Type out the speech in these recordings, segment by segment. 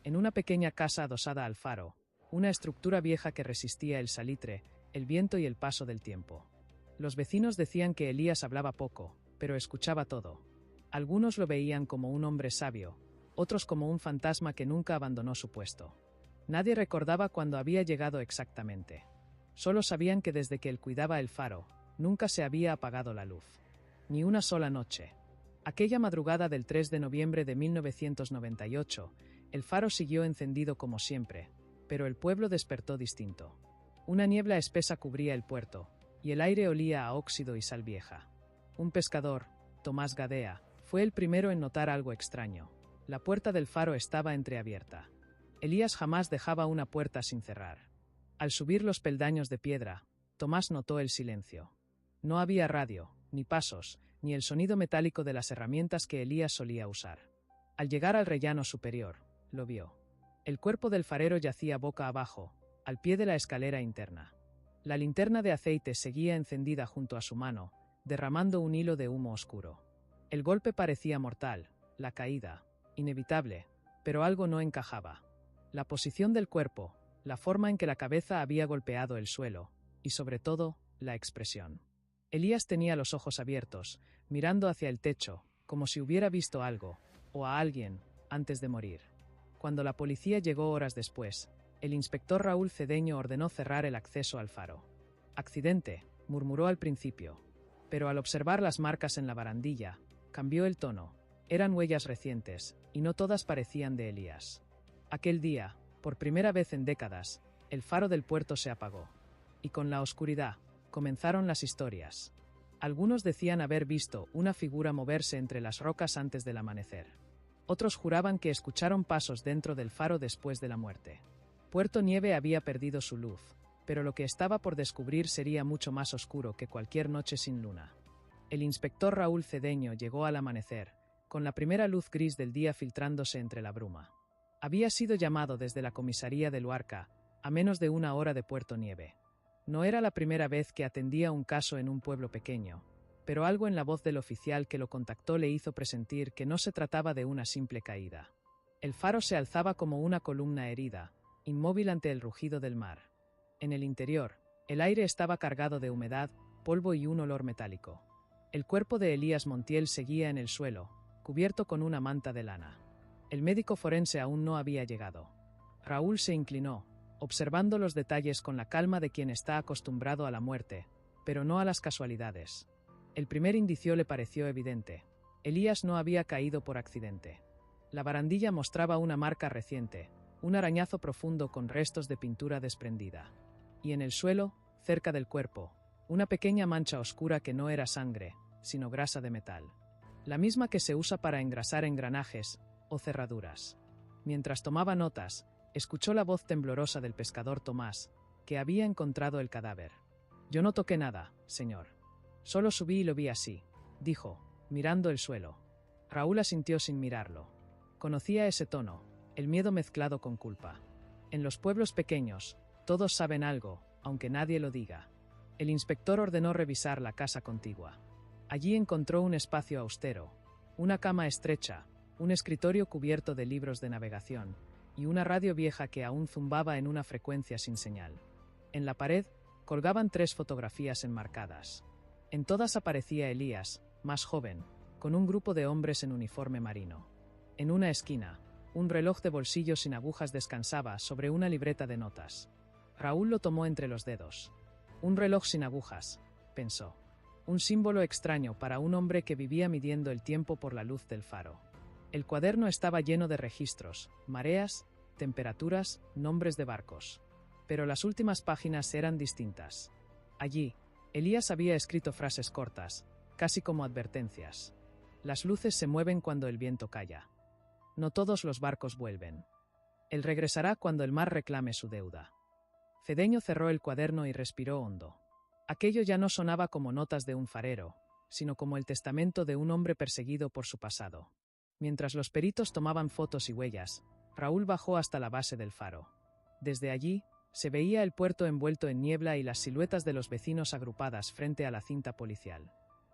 en una pequeña casa adosada al faro, una estructura vieja que resistía el salitre, el viento y el paso del tiempo. Los vecinos decían que Elías hablaba poco, pero escuchaba todo. Algunos lo veían como un hombre sabio, otros como un fantasma que nunca abandonó su puesto. Nadie recordaba cuándo había llegado exactamente. Solo sabían que desde que él cuidaba el faro, nunca se había apagado la luz. Ni una sola noche. Aquella madrugada del 3 de noviembre de 1998, el faro siguió encendido como siempre, pero el pueblo despertó distinto. Una niebla espesa cubría el puerto, y el aire olía a óxido y sal vieja. Un pescador, Tomás Gadea, fue el primero en notar algo extraño. La puerta del faro estaba entreabierta. Elías jamás dejaba una puerta sin cerrar. Al subir los peldaños de piedra, Tomás notó el silencio. No había radio, ni pasos, ni el sonido metálico de las herramientas que Elías solía usar. Al llegar al rellano superior, lo vio. El cuerpo del farero yacía boca abajo, al pie de la escalera interna. La linterna de aceite seguía encendida junto a su mano, derramando un hilo de humo oscuro. El golpe parecía mortal, la caída, inevitable, pero algo no encajaba. La posición del cuerpo, la forma en que la cabeza había golpeado el suelo, y sobre todo, la expresión. Elías tenía los ojos abiertos, mirando hacia el techo, como si hubiera visto algo, o a alguien, antes de morir. Cuando la policía llegó horas después, el inspector Raúl Cedeño ordenó cerrar el acceso al faro. «Accidente», murmuró al principio, pero al observar las marcas en la barandilla, cambió el tono. Eran huellas recientes, y no todas parecían de Elías. Aquel día, por primera vez en décadas, el faro del puerto se apagó. Y con la oscuridad, comenzaron las historias. Algunos decían haber visto una figura moverse entre las rocas antes del amanecer. Otros juraban que escucharon pasos dentro del faro después de la muerte. Puerto Nieve había perdido su luz, pero lo que estaba por descubrir sería mucho más oscuro que cualquier noche sin luna. El inspector Raúl Cedeño llegó al amanecer, con la primera luz gris del día filtrándose entre la bruma. Había sido llamado desde la comisaría de Luarca, a menos de una hora de Puerto Nieve. No era la primera vez que atendía un caso en un pueblo pequeño, pero algo en la voz del oficial que lo contactó le hizo presentir que no se trataba de una simple caída. El faro se alzaba como una columna herida, inmóvil ante el rugido del mar. En el interior, el aire estaba cargado de humedad, polvo y un olor metálico. El cuerpo de Elías Montiel seguía en el suelo, cubierto con una manta de lana. El médico forense aún no había llegado. Raúl se inclinó, observando los detalles con la calma de quien está acostumbrado a la muerte, pero no a las casualidades. El primer indicio le pareció evidente. Elías no había caído por accidente. La barandilla mostraba una marca reciente, un arañazo profundo con restos de pintura desprendida. Y en el suelo, cerca del cuerpo, una pequeña mancha oscura que no era sangre, sino grasa de metal. La misma que se usa para engrasar engranajes o cerraduras. Mientras tomaba notas, escuchó la voz temblorosa del pescador Tomás, que había encontrado el cadáver. «Yo no toqué nada, señor. Solo subí y lo vi así», dijo, mirando el suelo. Raúl asintió sin mirarlo. Conocía ese tono, el miedo mezclado con culpa. En los pueblos pequeños, todos saben algo, aunque nadie lo diga. El inspector ordenó revisar la casa contigua. Allí encontró un espacio austero, una cama estrecha, un escritorio cubierto de libros de navegación, y una radio vieja que aún zumbaba en una frecuencia sin señal. En la pared, colgaban 3 fotografías enmarcadas. En todas aparecía Elías, más joven, con un grupo de hombres en uniforme marino. En una esquina, un reloj de bolsillo sin agujas descansaba sobre una libreta de notas. Raúl lo tomó entre los dedos. Un reloj sin agujas, pensó. Un símbolo extraño para un hombre que vivía midiendo el tiempo por la luz del faro. El cuaderno estaba lleno de registros, mareas, temperaturas, nombres de barcos. Pero las últimas páginas eran distintas. Allí, Elías había escrito frases cortas, casi como advertencias. Las luces se mueven cuando el viento calla. No todos los barcos vuelven. Él regresará cuando el mar reclame su deuda. Cedeño cerró el cuaderno y respiró hondo. Aquello ya no sonaba como notas de un farero, sino como el testamento de un hombre perseguido por su pasado. Mientras los peritos tomaban fotos y huellas, Raúl bajó hasta la base del faro. Desde allí, se veía el puerto envuelto en niebla y las siluetas de los vecinos agrupadas frente a la cinta policial.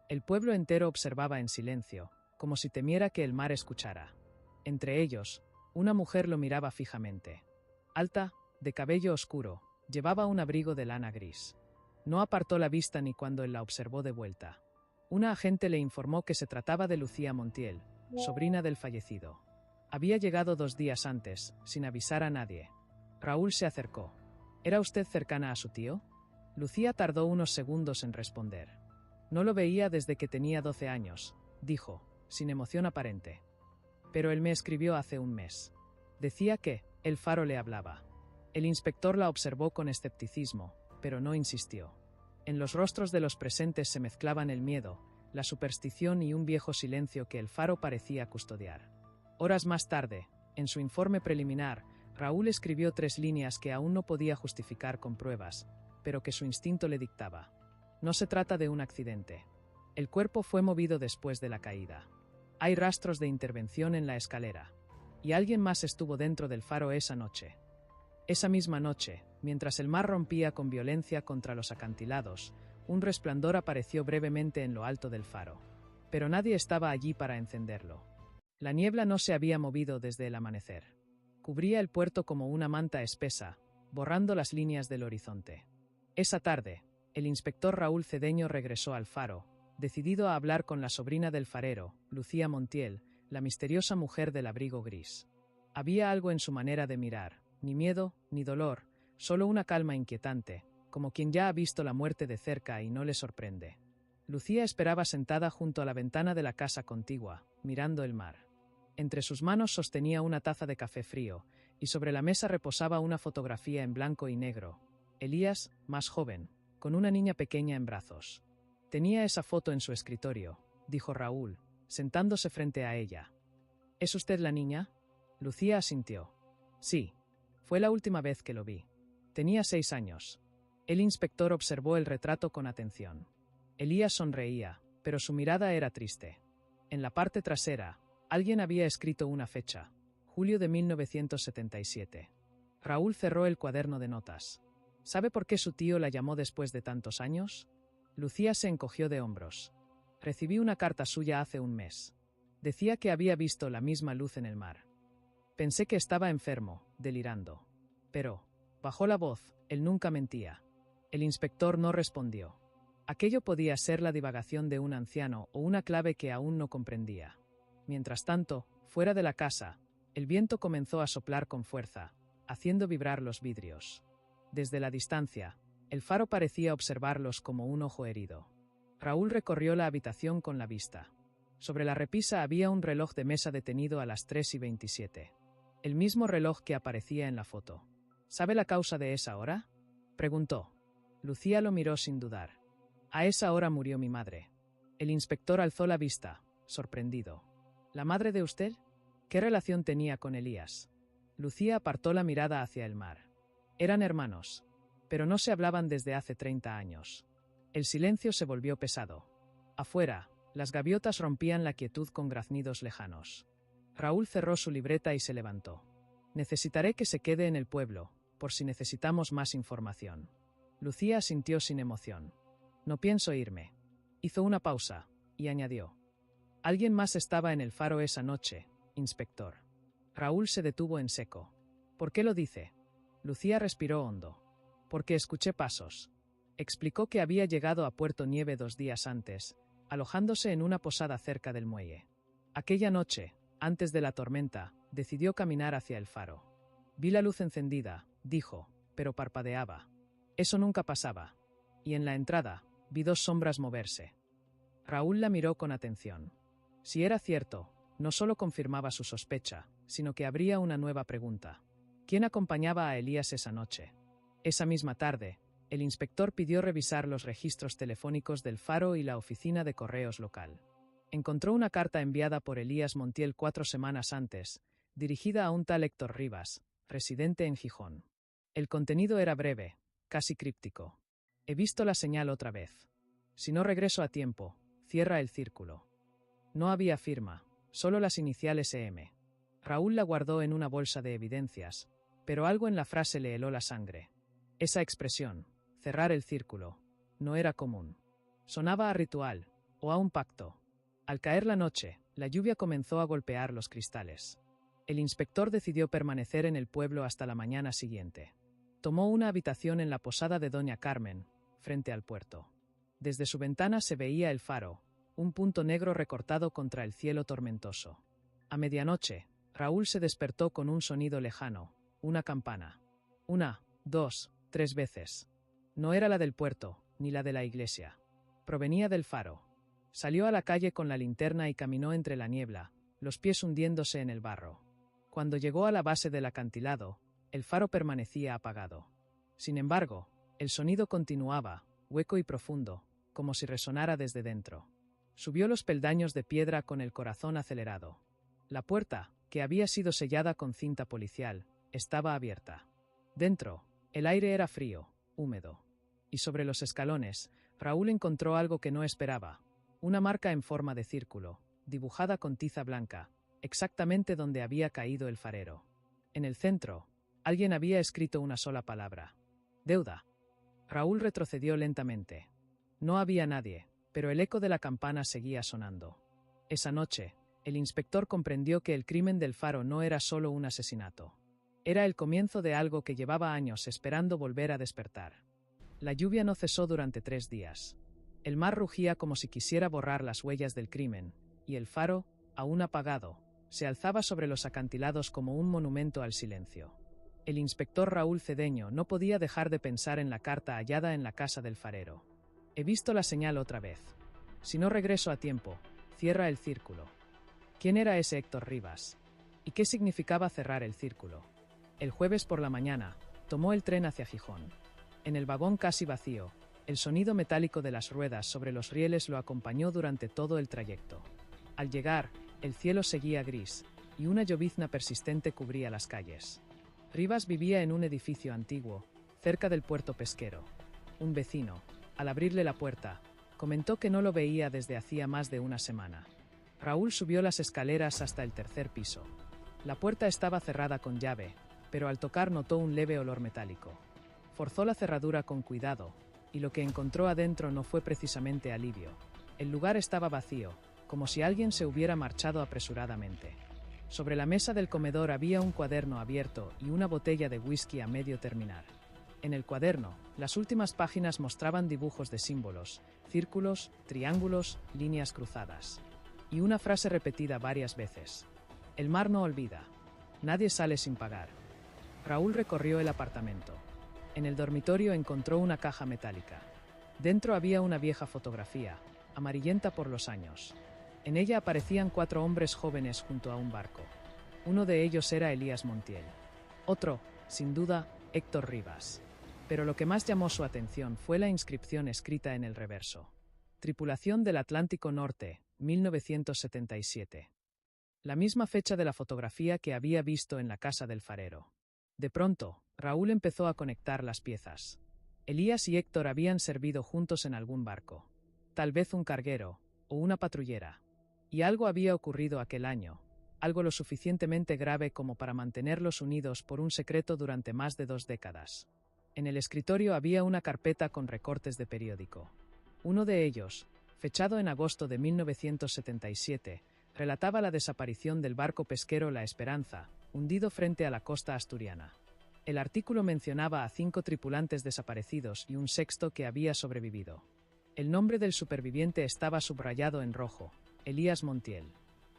El pueblo entero observaba en silencio, como si temiera que el mar escuchara. Entre ellos, Una mujer lo miraba fijamente. Alta, de cabello oscuro, llevaba un abrigo de lana gris. No apartó la vista ni cuando él la observó de vuelta. Una agente le informó que se trataba de Lucía Montiel, sobrina del fallecido. Había llegado 2 días antes, sin avisar a nadie. Raúl se acercó. ¿Era usted cercana a su tío? Lucía tardó unos segundos en responder. No lo veía desde que tenía 12 años, dijo, sin emoción aparente. Pero él me escribió hace un mes. Decía que, el Faro le hablaba. El inspector la observó con escepticismo, pero no insistió. En los rostros de los presentes se mezclaban el miedo, la superstición y un viejo silencio que el Faro parecía custodiar. Horas más tarde, en su informe preliminar, Raúl escribió 3 líneas que aún no podía justificar con pruebas, pero que su instinto le dictaba. No se trata de un accidente. El cuerpo fue movido después de la caída. Hay rastros de intervención en la escalera. Y alguien más estuvo dentro del Faro esa noche. Esa misma noche, mientras el mar rompía con violencia contra los acantilados, un resplandor apareció brevemente en lo alto del faro. Pero nadie estaba allí para encenderlo. La niebla no se había movido desde el amanecer. Cubría el puerto como una manta espesa, borrando las líneas del horizonte. Esa tarde, el inspector Raúl Cedeño regresó al faro, decidido a hablar con la sobrina del farero, Lucía Montiel, la misteriosa mujer del abrigo gris. Había algo en su manera de mirar, ni miedo, ni dolor, solo una calma inquietante, como quien ya ha visto la muerte de cerca y no le sorprende. Lucía esperaba sentada junto a la ventana de la casa contigua, mirando el mar. Entre sus manos sostenía una taza de café frío, y sobre la mesa reposaba una fotografía en blanco y negro. Elías, más joven, con una niña pequeña en brazos. Tenía esa foto en su escritorio, dijo Raúl, sentándose frente a ella. ¿Es usted la niña? Lucía asintió. Sí. Fue la última vez que lo vi. Tenía 6 años. El inspector observó el retrato con atención. Elías sonreía, pero su mirada era triste. En la parte trasera, alguien había escrito una fecha, julio de 1977. Raúl cerró el cuaderno de notas. ¿Sabe por qué su tío la llamó después de tantos años? Lucía se encogió de hombros. Recibí una carta suya hace un mes. Decía que había visto la misma luz en el mar. Pensé que estaba enfermo, delirando. Pero, bajó la voz, él nunca mentía. El inspector no respondió. Aquello podía ser la divagación de un anciano o una clave que aún no comprendía. Mientras tanto, fuera de la casa, el viento comenzó a soplar con fuerza, haciendo vibrar los vidrios. Desde la distancia, el faro parecía observarlos como un ojo herido. Raúl recorrió la habitación con la vista. Sobre la repisa había un reloj de mesa detenido a las 3:27. El mismo reloj que aparecía en la foto. ¿Sabe la causa de esa hora? Preguntó. Lucía lo miró sin dudar. A esa hora murió mi madre. El inspector alzó la vista, sorprendido. ¿La madre de usted? ¿Qué relación tenía con Elías? Lucía apartó la mirada hacia el mar. Eran hermanos, pero no se hablaban desde hace 30 años. El silencio se volvió pesado. Afuera, las gaviotas rompían la quietud con graznidos lejanos. Raúl cerró su libreta y se levantó. Necesitaré que se quede en el pueblo, por si necesitamos más información. Lucía asintió sin emoción. No pienso irme. Hizo una pausa, y añadió. Alguien más estaba en el faro esa noche, inspector. Raúl se detuvo en seco. ¿Por qué lo dice? Lucía respiró hondo. Porque escuché pasos. Explicó que había llegado a Puerto Nieve 2 días antes, alojándose en una posada cerca del muelle. Aquella noche, antes de la tormenta, decidió caminar hacia el faro. Vi la luz encendida, dijo, pero parpadeaba. Eso nunca pasaba. Y en la entrada, vi 2 sombras moverse. Raúl la miró con atención. Si era cierto, no solo confirmaba su sospecha, sino que abría una nueva pregunta. ¿Quién acompañaba a Elías esa noche? Esa misma tarde, el inspector pidió revisar los registros telefónicos del faro y la oficina de correos local. Encontró una carta enviada por Elías Montiel 4 semanas antes, dirigida a un tal Héctor Rivas, residente en Gijón. El contenido era breve, casi críptico. He visto la señal otra vez. Si no regreso a tiempo, cierra el círculo. No había firma, solo las iniciales EM. Raúl la guardó en una bolsa de evidencias, pero algo en la frase le heló la sangre. Esa expresión, cerrar el círculo, no era común. Sonaba a ritual, o a un pacto. Al caer la noche, la lluvia comenzó a golpear los cristales. El inspector decidió permanecer en el pueblo hasta la mañana siguiente. Tomó una habitación en la posada de Doña Carmen, frente al puerto. Desde su ventana se veía el faro, un punto negro recortado contra el cielo tormentoso. A medianoche, Raúl se despertó con un sonido lejano, una campana. 1, 2, 3 veces. No era la del puerto, ni la de la iglesia. Provenía del faro. Salió a la calle con la linterna y caminó entre la niebla, los pies hundiéndose en el barro. Cuando llegó a la base del acantilado, el faro permanecía apagado. Sin embargo, el sonido continuaba, hueco y profundo, como si resonara desde dentro. Subió los peldaños de piedra con el corazón acelerado. La puerta, que había sido sellada con cinta policial, estaba abierta. Dentro, el aire era frío, húmedo. Y sobre los escalones, Raúl encontró algo que no esperaba, una marca en forma de círculo, dibujada con tiza blanca, exactamente donde había caído el farero. En el centro, alguien había escrito una sola palabra: deuda. Raúl retrocedió lentamente. No había nadie, pero el eco de la campana seguía sonando. Esa noche, el inspector comprendió que el crimen del faro no era solo un asesinato. Era el comienzo de algo que llevaba años esperando volver a despertar. La lluvia no cesó durante 3 días. El mar rugía como si quisiera borrar las huellas del crimen, y el faro, aún apagado, se alzaba sobre los acantilados como un monumento al silencio. El inspector Raúl Cedeño no podía dejar de pensar en la carta hallada en la casa del farero. He visto la señal otra vez. Si no regreso a tiempo, cierra el círculo. ¿Quién era ese Héctor Rivas? ¿Y qué significaba cerrar el círculo? El jueves por la mañana, tomó el tren hacia Gijón. En el vagón casi vacío, el sonido metálico de las ruedas sobre los rieles lo acompañó durante todo el trayecto. Al llegar, el cielo seguía gris, y una llovizna persistente cubría las calles. Rivas vivía en un edificio antiguo, cerca del puerto pesquero. Un vecino, al abrirle la puerta, comentó que no lo veía desde hacía más de una semana. Raúl subió las escaleras hasta el 3er piso. La puerta estaba cerrada con llave, pero al tocar notó un leve olor metálico. Forzó la cerradura con cuidado, y lo que encontró adentro no fue precisamente alivio. El lugar estaba vacío, como si alguien se hubiera marchado apresuradamente. Sobre la mesa del comedor había un cuaderno abierto y una botella de whisky a medio terminar. En el cuaderno, las últimas páginas mostraban dibujos de símbolos, círculos, triángulos, líneas cruzadas. Y una frase repetida varias veces: el mar no olvida. Nadie sale sin pagar. Raúl recorrió el apartamento. En el dormitorio encontró una caja metálica. Dentro había una vieja fotografía, amarillenta por los años. En ella aparecían 4 hombres jóvenes junto a un barco. Uno de ellos era Elías Montiel. Otro, sin duda, Héctor Rivas. Pero lo que más llamó su atención fue la inscripción escrita en el reverso: Tripulación del Atlántico Norte, 1977. La misma fecha de la fotografía que había visto en la casa del farero. De pronto, Raúl empezó a conectar las piezas. Elías y Héctor habían servido juntos en algún barco. Tal vez un carguero, o una patrullera. Y algo había ocurrido aquel año, algo lo suficientemente grave como para mantenerlos unidos por un secreto durante más de 2 décadas. En el escritorio había una carpeta con recortes de periódico. Uno de ellos, fechado en agosto de 1977, relataba la desaparición del barco pesquero La Esperanza, hundido frente a la costa asturiana. El artículo mencionaba a 5 tripulantes desaparecidos y un 6º que había sobrevivido. El nombre del superviviente estaba subrayado en rojo: Elías Montiel.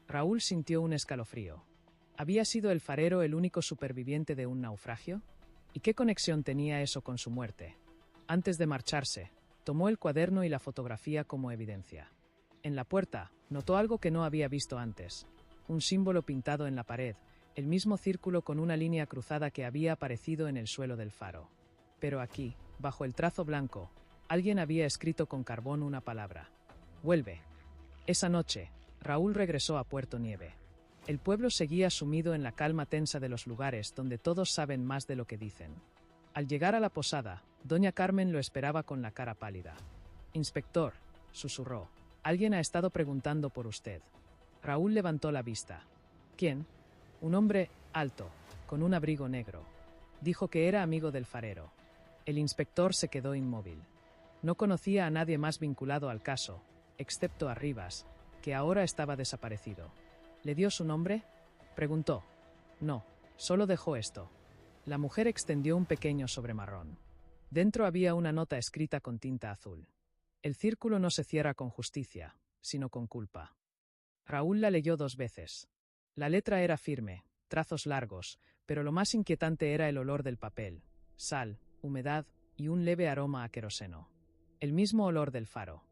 Raúl sintió un escalofrío. ¿Había sido el farero el único superviviente de un naufragio? ¿Y qué conexión tenía eso con su muerte? Antes de marcharse, tomó el cuaderno y la fotografía como evidencia. En la puerta, notó algo que no había visto antes: un símbolo pintado en la pared, el mismo círculo con una línea cruzada que había aparecido en el suelo del faro. Pero aquí, bajo el trazo blanco, alguien había escrito con carbón una palabra: vuelve. Esa noche, Raúl regresó a Puerto Nieve. El pueblo seguía sumido en la calma tensa de los lugares donde todos saben más de lo que dicen. Al llegar a la posada, Doña Carmen lo esperaba con la cara pálida. «Inspector», susurró, «alguien ha estado preguntando por usted». Raúl levantó la vista. «¿Quién?» «Un hombre alto, con un abrigo negro. Dijo que era amigo del farero». El inspector se quedó inmóvil. No conocía a nadie más vinculado al caso, excepto a Rivas, que ahora estaba desaparecido. «¿Le dio su nombre?», preguntó. No, solo dejó esto. La mujer extendió un pequeño sobre marrón. Dentro había una nota escrita con tinta azul. El círculo no se cierra con justicia, sino con culpa. Raúl la leyó 2 veces. La letra era firme, trazos largos, pero lo más inquietante era el olor del papel, sal, humedad y un leve aroma a queroseno. El mismo olor del faro.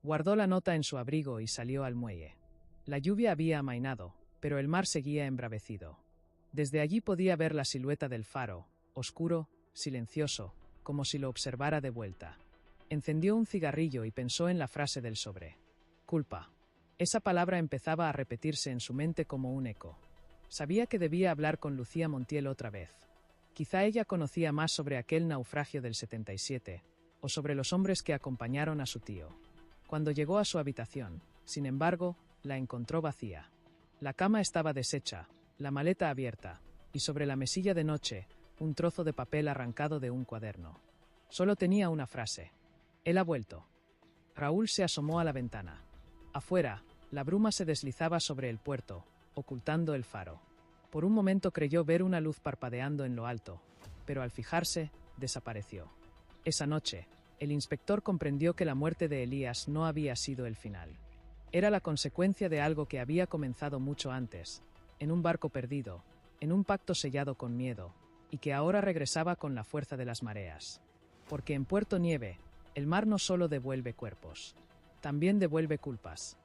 Guardó la nota en su abrigo y salió al muelle. La lluvia había amainado, pero el mar seguía embravecido. Desde allí podía ver la silueta del faro, oscuro, silencioso, como si lo observara de vuelta. Encendió un cigarrillo y pensó en la frase del sobre. Culpa. Esa palabra empezaba a repetirse en su mente como un eco. Sabía que debía hablar con Lucía Montiel otra vez. Quizá ella conocía más sobre aquel naufragio del 77, o sobre los hombres que acompañaron a su tío. Cuando llegó a su habitación, sin embargo, la encontró vacía. La cama estaba deshecha, la maleta abierta, y sobre la mesilla de noche, un trozo de papel arrancado de un cuaderno. Solo tenía una frase. Él ha vuelto. Raúl se asomó a la ventana. Afuera, la bruma se deslizaba sobre el puerto, ocultando el faro. Por un momento creyó ver una luz parpadeando en lo alto, pero al fijarse, desapareció. Esa noche, el inspector comprendió que la muerte de Elías no había sido el final. Era la consecuencia de algo que había comenzado mucho antes, en un barco perdido, en un pacto sellado con miedo, y que ahora regresaba con la fuerza de las mareas. Porque en Puerto Nieve, el mar no solo devuelve cuerpos, también devuelve culpas.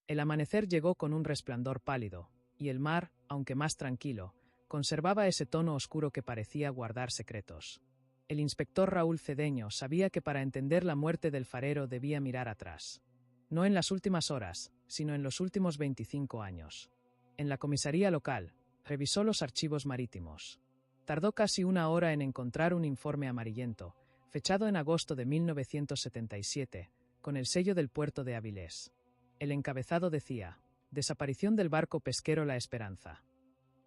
El amanecer llegó con un resplandor pálido, y el mar, aunque más tranquilo, conservaba ese tono oscuro que parecía guardar secretos. El inspector Raúl Cedeño sabía que para entender la muerte del farero debía mirar atrás. No en las últimas horas, sino en los últimos 25 años. En la comisaría local, revisó los archivos marítimos. Tardó casi 1 hora en encontrar un informe amarillento, fechado en agosto de 1977, con el sello del puerto de Avilés. El encabezado decía: desaparición del barco pesquero La Esperanza.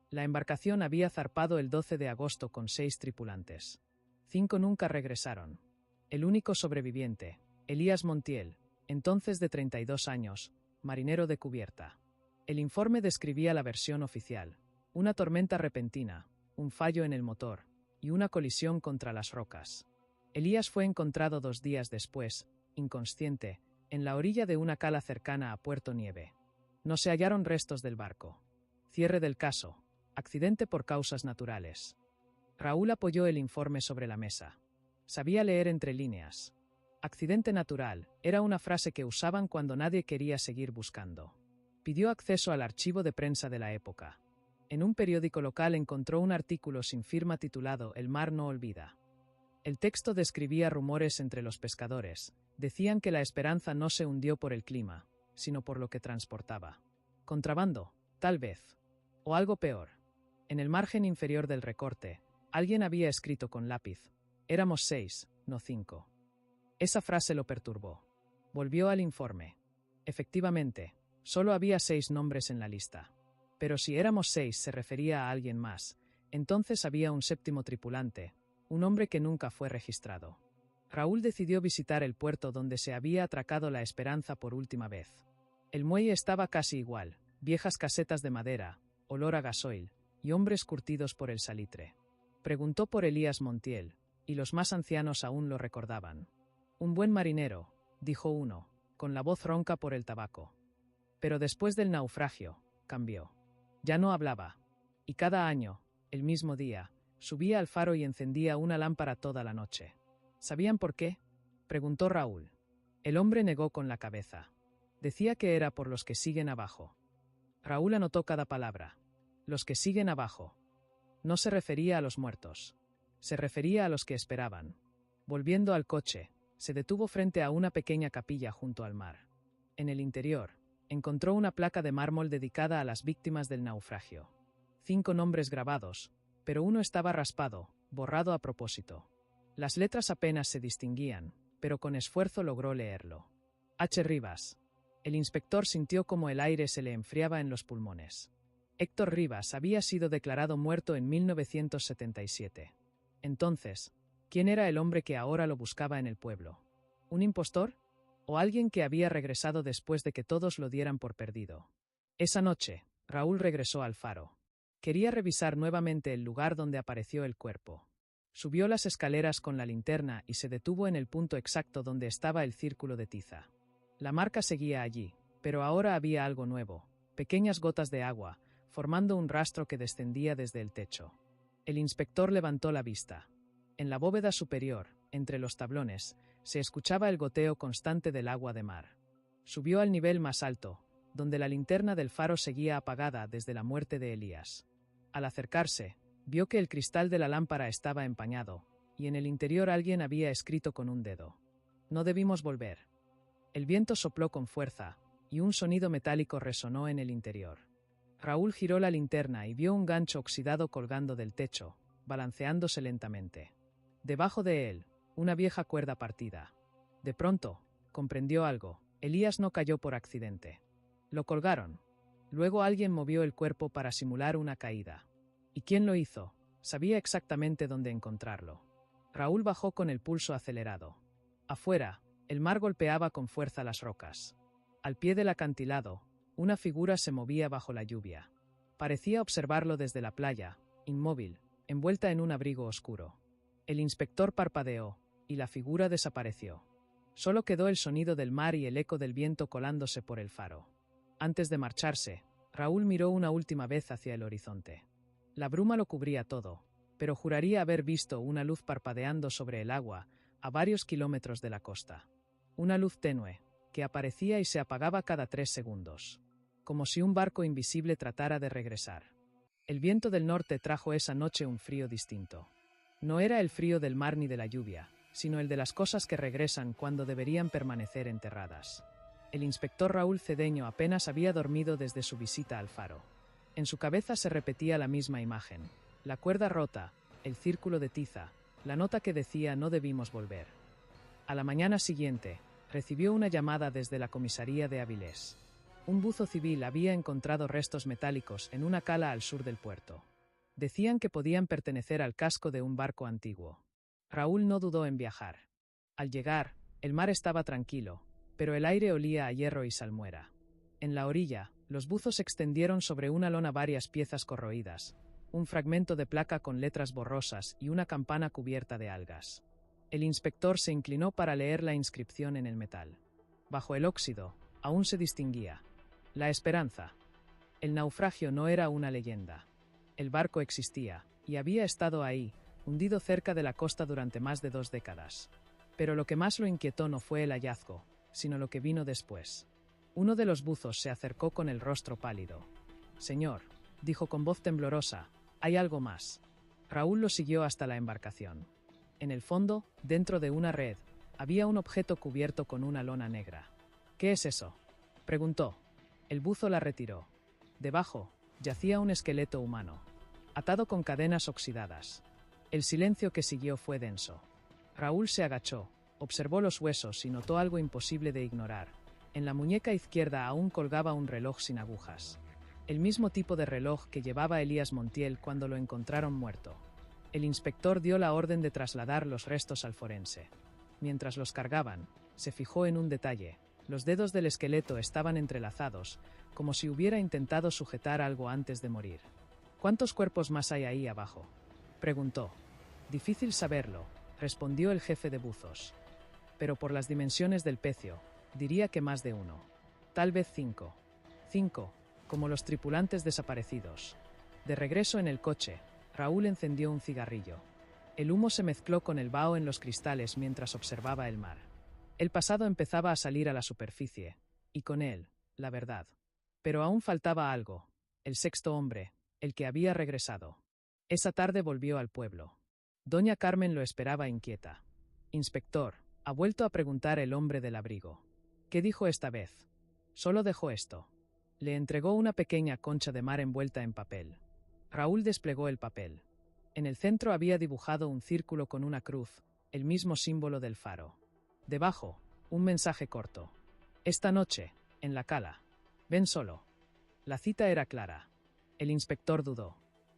La embarcación había zarpado el 12 de agosto con 6 tripulantes. 5 nunca regresaron. El único sobreviviente, Elías Montiel, entonces de 32 años, marinero de cubierta. El informe describía la versión oficial: una tormenta repentina, un fallo en el motor, y una colisión contra las rocas. Elías fue encontrado 2 días después, inconsciente, en la orilla de una cala cercana a Puerto Nieve. No se hallaron restos del barco. Cierre del caso. Accidente por causas naturales. Raúl apoyó el informe sobre la mesa. Sabía leer entre líneas. Accidente natural era una frase que usaban cuando nadie quería seguir buscando. Pidió acceso al archivo de prensa de la época. En un periódico local encontró un artículo sin firma titulado El mar no olvida. El texto describía rumores entre los pescadores. Decían que la Esperanza no se hundió por el clima, sino por lo que transportaba. Contrabando, tal vez. O algo peor. En el margen inferior del recorte, alguien había escrito con lápiz: éramos 6, no 5. Esa frase lo perturbó. Volvió al informe. Efectivamente, solo había 6 nombres en la lista. Pero si éramos 6 se refería a alguien más, entonces había un 7º tripulante, un hombre que nunca fue registrado. Raúl decidió visitar el puerto donde se había atracado la Esperanza por última vez. El muelle estaba casi igual: viejas casetas de madera, olor a gasoil, y hombres curtidos por el salitre. Preguntó por Elías Montiel, y los más ancianos aún lo recordaban. Un buen marinero, dijo uno, con la voz ronca por el tabaco. Pero después del naufragio, cambió. Ya no hablaba. Y cada año, el mismo día, subía al faro y encendía una lámpara toda la noche. ¿Sabían por qué?, preguntó Raúl. El hombre negó con la cabeza. Decía que era por los que siguen abajo. Raúl anotó cada palabra. Los que siguen abajo. No se refería a los muertos. Se refería a los que esperaban. Volviendo al coche, se detuvo frente a una pequeña capilla junto al mar. En el interior, encontró una placa de mármol dedicada a las víctimas del naufragio. 5 nombres grabados, pero uno estaba raspado, borrado a propósito. Las letras apenas se distinguían, pero con esfuerzo logró leerlo. H. Rivas. El inspector sintió como el aire se le enfriaba en los pulmones. Héctor Rivas había sido declarado muerto en 1977. Entonces, ¿quién era el hombre que ahora lo buscaba en el pueblo? ¿Un impostor? ¿O alguien que había regresado después de que todos lo dieran por perdido? Esa noche, Raúl regresó al faro. Quería revisar nuevamente el lugar donde apareció el cuerpo. Subió las escaleras con la linterna y se detuvo en el punto exacto donde estaba el círculo de tiza. La marca seguía allí, pero ahora había algo nuevo, pequeñas gotas de agua, formando un rastro que descendía desde el techo. El inspector levantó la vista. En la bóveda superior, entre los tablones, se escuchaba el goteo constante del agua de mar. Subió al nivel más alto, donde la linterna del faro seguía apagada desde la muerte de Elías. Al acercarse, vio que el cristal de la lámpara estaba empañado, y en el interior alguien había escrito con un dedo: "No debimos volver". El viento sopló con fuerza, y un sonido metálico resonó en el interior. Raúl giró la linterna y vio un gancho oxidado colgando del techo, balanceándose lentamente. Debajo de él, una vieja cuerda partida. De pronto, comprendió algo: Elías no cayó por accidente. Lo colgaron. Luego alguien movió el cuerpo para simular una caída. ¿Y quién lo hizo? Sabía exactamente dónde encontrarlo. Raúl bajó con el pulso acelerado. Afuera, el mar golpeaba con fuerza las rocas. Al pie del acantilado, una figura se movía bajo la lluvia. Parecía observarlo desde la playa, inmóvil, envuelta en un abrigo oscuro. El inspector parpadeó, y la figura desapareció. Solo quedó el sonido del mar y el eco del viento colándose por el faro. Antes de marcharse, Raúl miró una última vez hacia el horizonte. La bruma lo cubría todo, pero juraría haber visto una luz parpadeando sobre el agua, a varios kilómetros de la costa. Una luz tenue, que aparecía y se apagaba cada 3 segundos. Como si un barco invisible tratara de regresar. El viento del norte trajo esa noche un frío distinto. No era el frío del mar ni de la lluvia, sino el de las cosas que regresan cuando deberían permanecer enterradas. El inspector Raúl Cedeño apenas había dormido desde su visita al faro. En su cabeza se repetía la misma imagen: la cuerda rota, el círculo de tiza, la nota que decía "no debimos volver". A la mañana siguiente, recibió una llamada desde la comisaría de Avilés. Un buzo civil había encontrado restos metálicos en una cala al sur del puerto. Decían que podían pertenecer al casco de un barco antiguo. Raúl no dudó en viajar. Al llegar, el mar estaba tranquilo, pero el aire olía a hierro y salmuera. En la orilla, los buzos extendieron sobre una lona varias piezas corroídas, un fragmento de placa con letras borrosas y una campana cubierta de algas. El inspector se inclinó para leer la inscripción en el metal. Bajo el óxido, aún se distinguía: La Esperanza. El naufragio no era una leyenda. El barco existía, y había estado ahí, hundido cerca de la costa durante más de 2 décadas. Pero lo que más lo inquietó no fue el hallazgo, sino lo que vino después. Uno de los buzos se acercó con el rostro pálido. «Señor», dijo con voz temblorosa, «hay algo más». Raúl lo siguió hasta la embarcación. En el fondo, dentro de una red, había un objeto cubierto con una lona negra. «¿Qué es eso?», preguntó. El buzo la retiró. Debajo, yacía un esqueleto humano, atado con cadenas oxidadas. El silencio que siguió fue denso. Raúl se agachó, observó los huesos y notó algo imposible de ignorar. En la muñeca izquierda aún colgaba un reloj sin agujas. El mismo tipo de reloj que llevaba Elías Montiel cuando lo encontraron muerto. El inspector dio la orden de trasladar los restos al forense. Mientras los cargaban, se fijó en un detalle: los dedos del esqueleto estaban entrelazados, como si hubiera intentado sujetar algo antes de morir. «¿Cuántos cuerpos más hay ahí abajo?», preguntó. «Difícil saberlo», respondió el jefe de buzos. «Pero por las dimensiones del pecio, diría que más de 1. Tal vez 5. 5, como los tripulantes desaparecidos». De regreso en el coche, Raúl encendió un cigarrillo. El humo se mezcló con el vaho en los cristales mientras observaba el mar. El pasado empezaba a salir a la superficie, y con él, la verdad. Pero aún faltaba algo: el sexto hombre, el que había regresado. Esa tarde volvió al pueblo. Doña Carmen lo esperaba inquieta. «Inspector», ha vuelto a preguntar el hombre del abrigo. «¿Qué dijo esta vez?». «Solo dejó esto». Le entregó una pequeña concha de mar envuelta en papel. Raúl desplegó el papel. En el centro había dibujado un círculo con una cruz, el mismo símbolo del faro. Debajo, un mensaje corto: «Esta noche, en la cala. Ven solo». La cita era clara. El inspector dudó.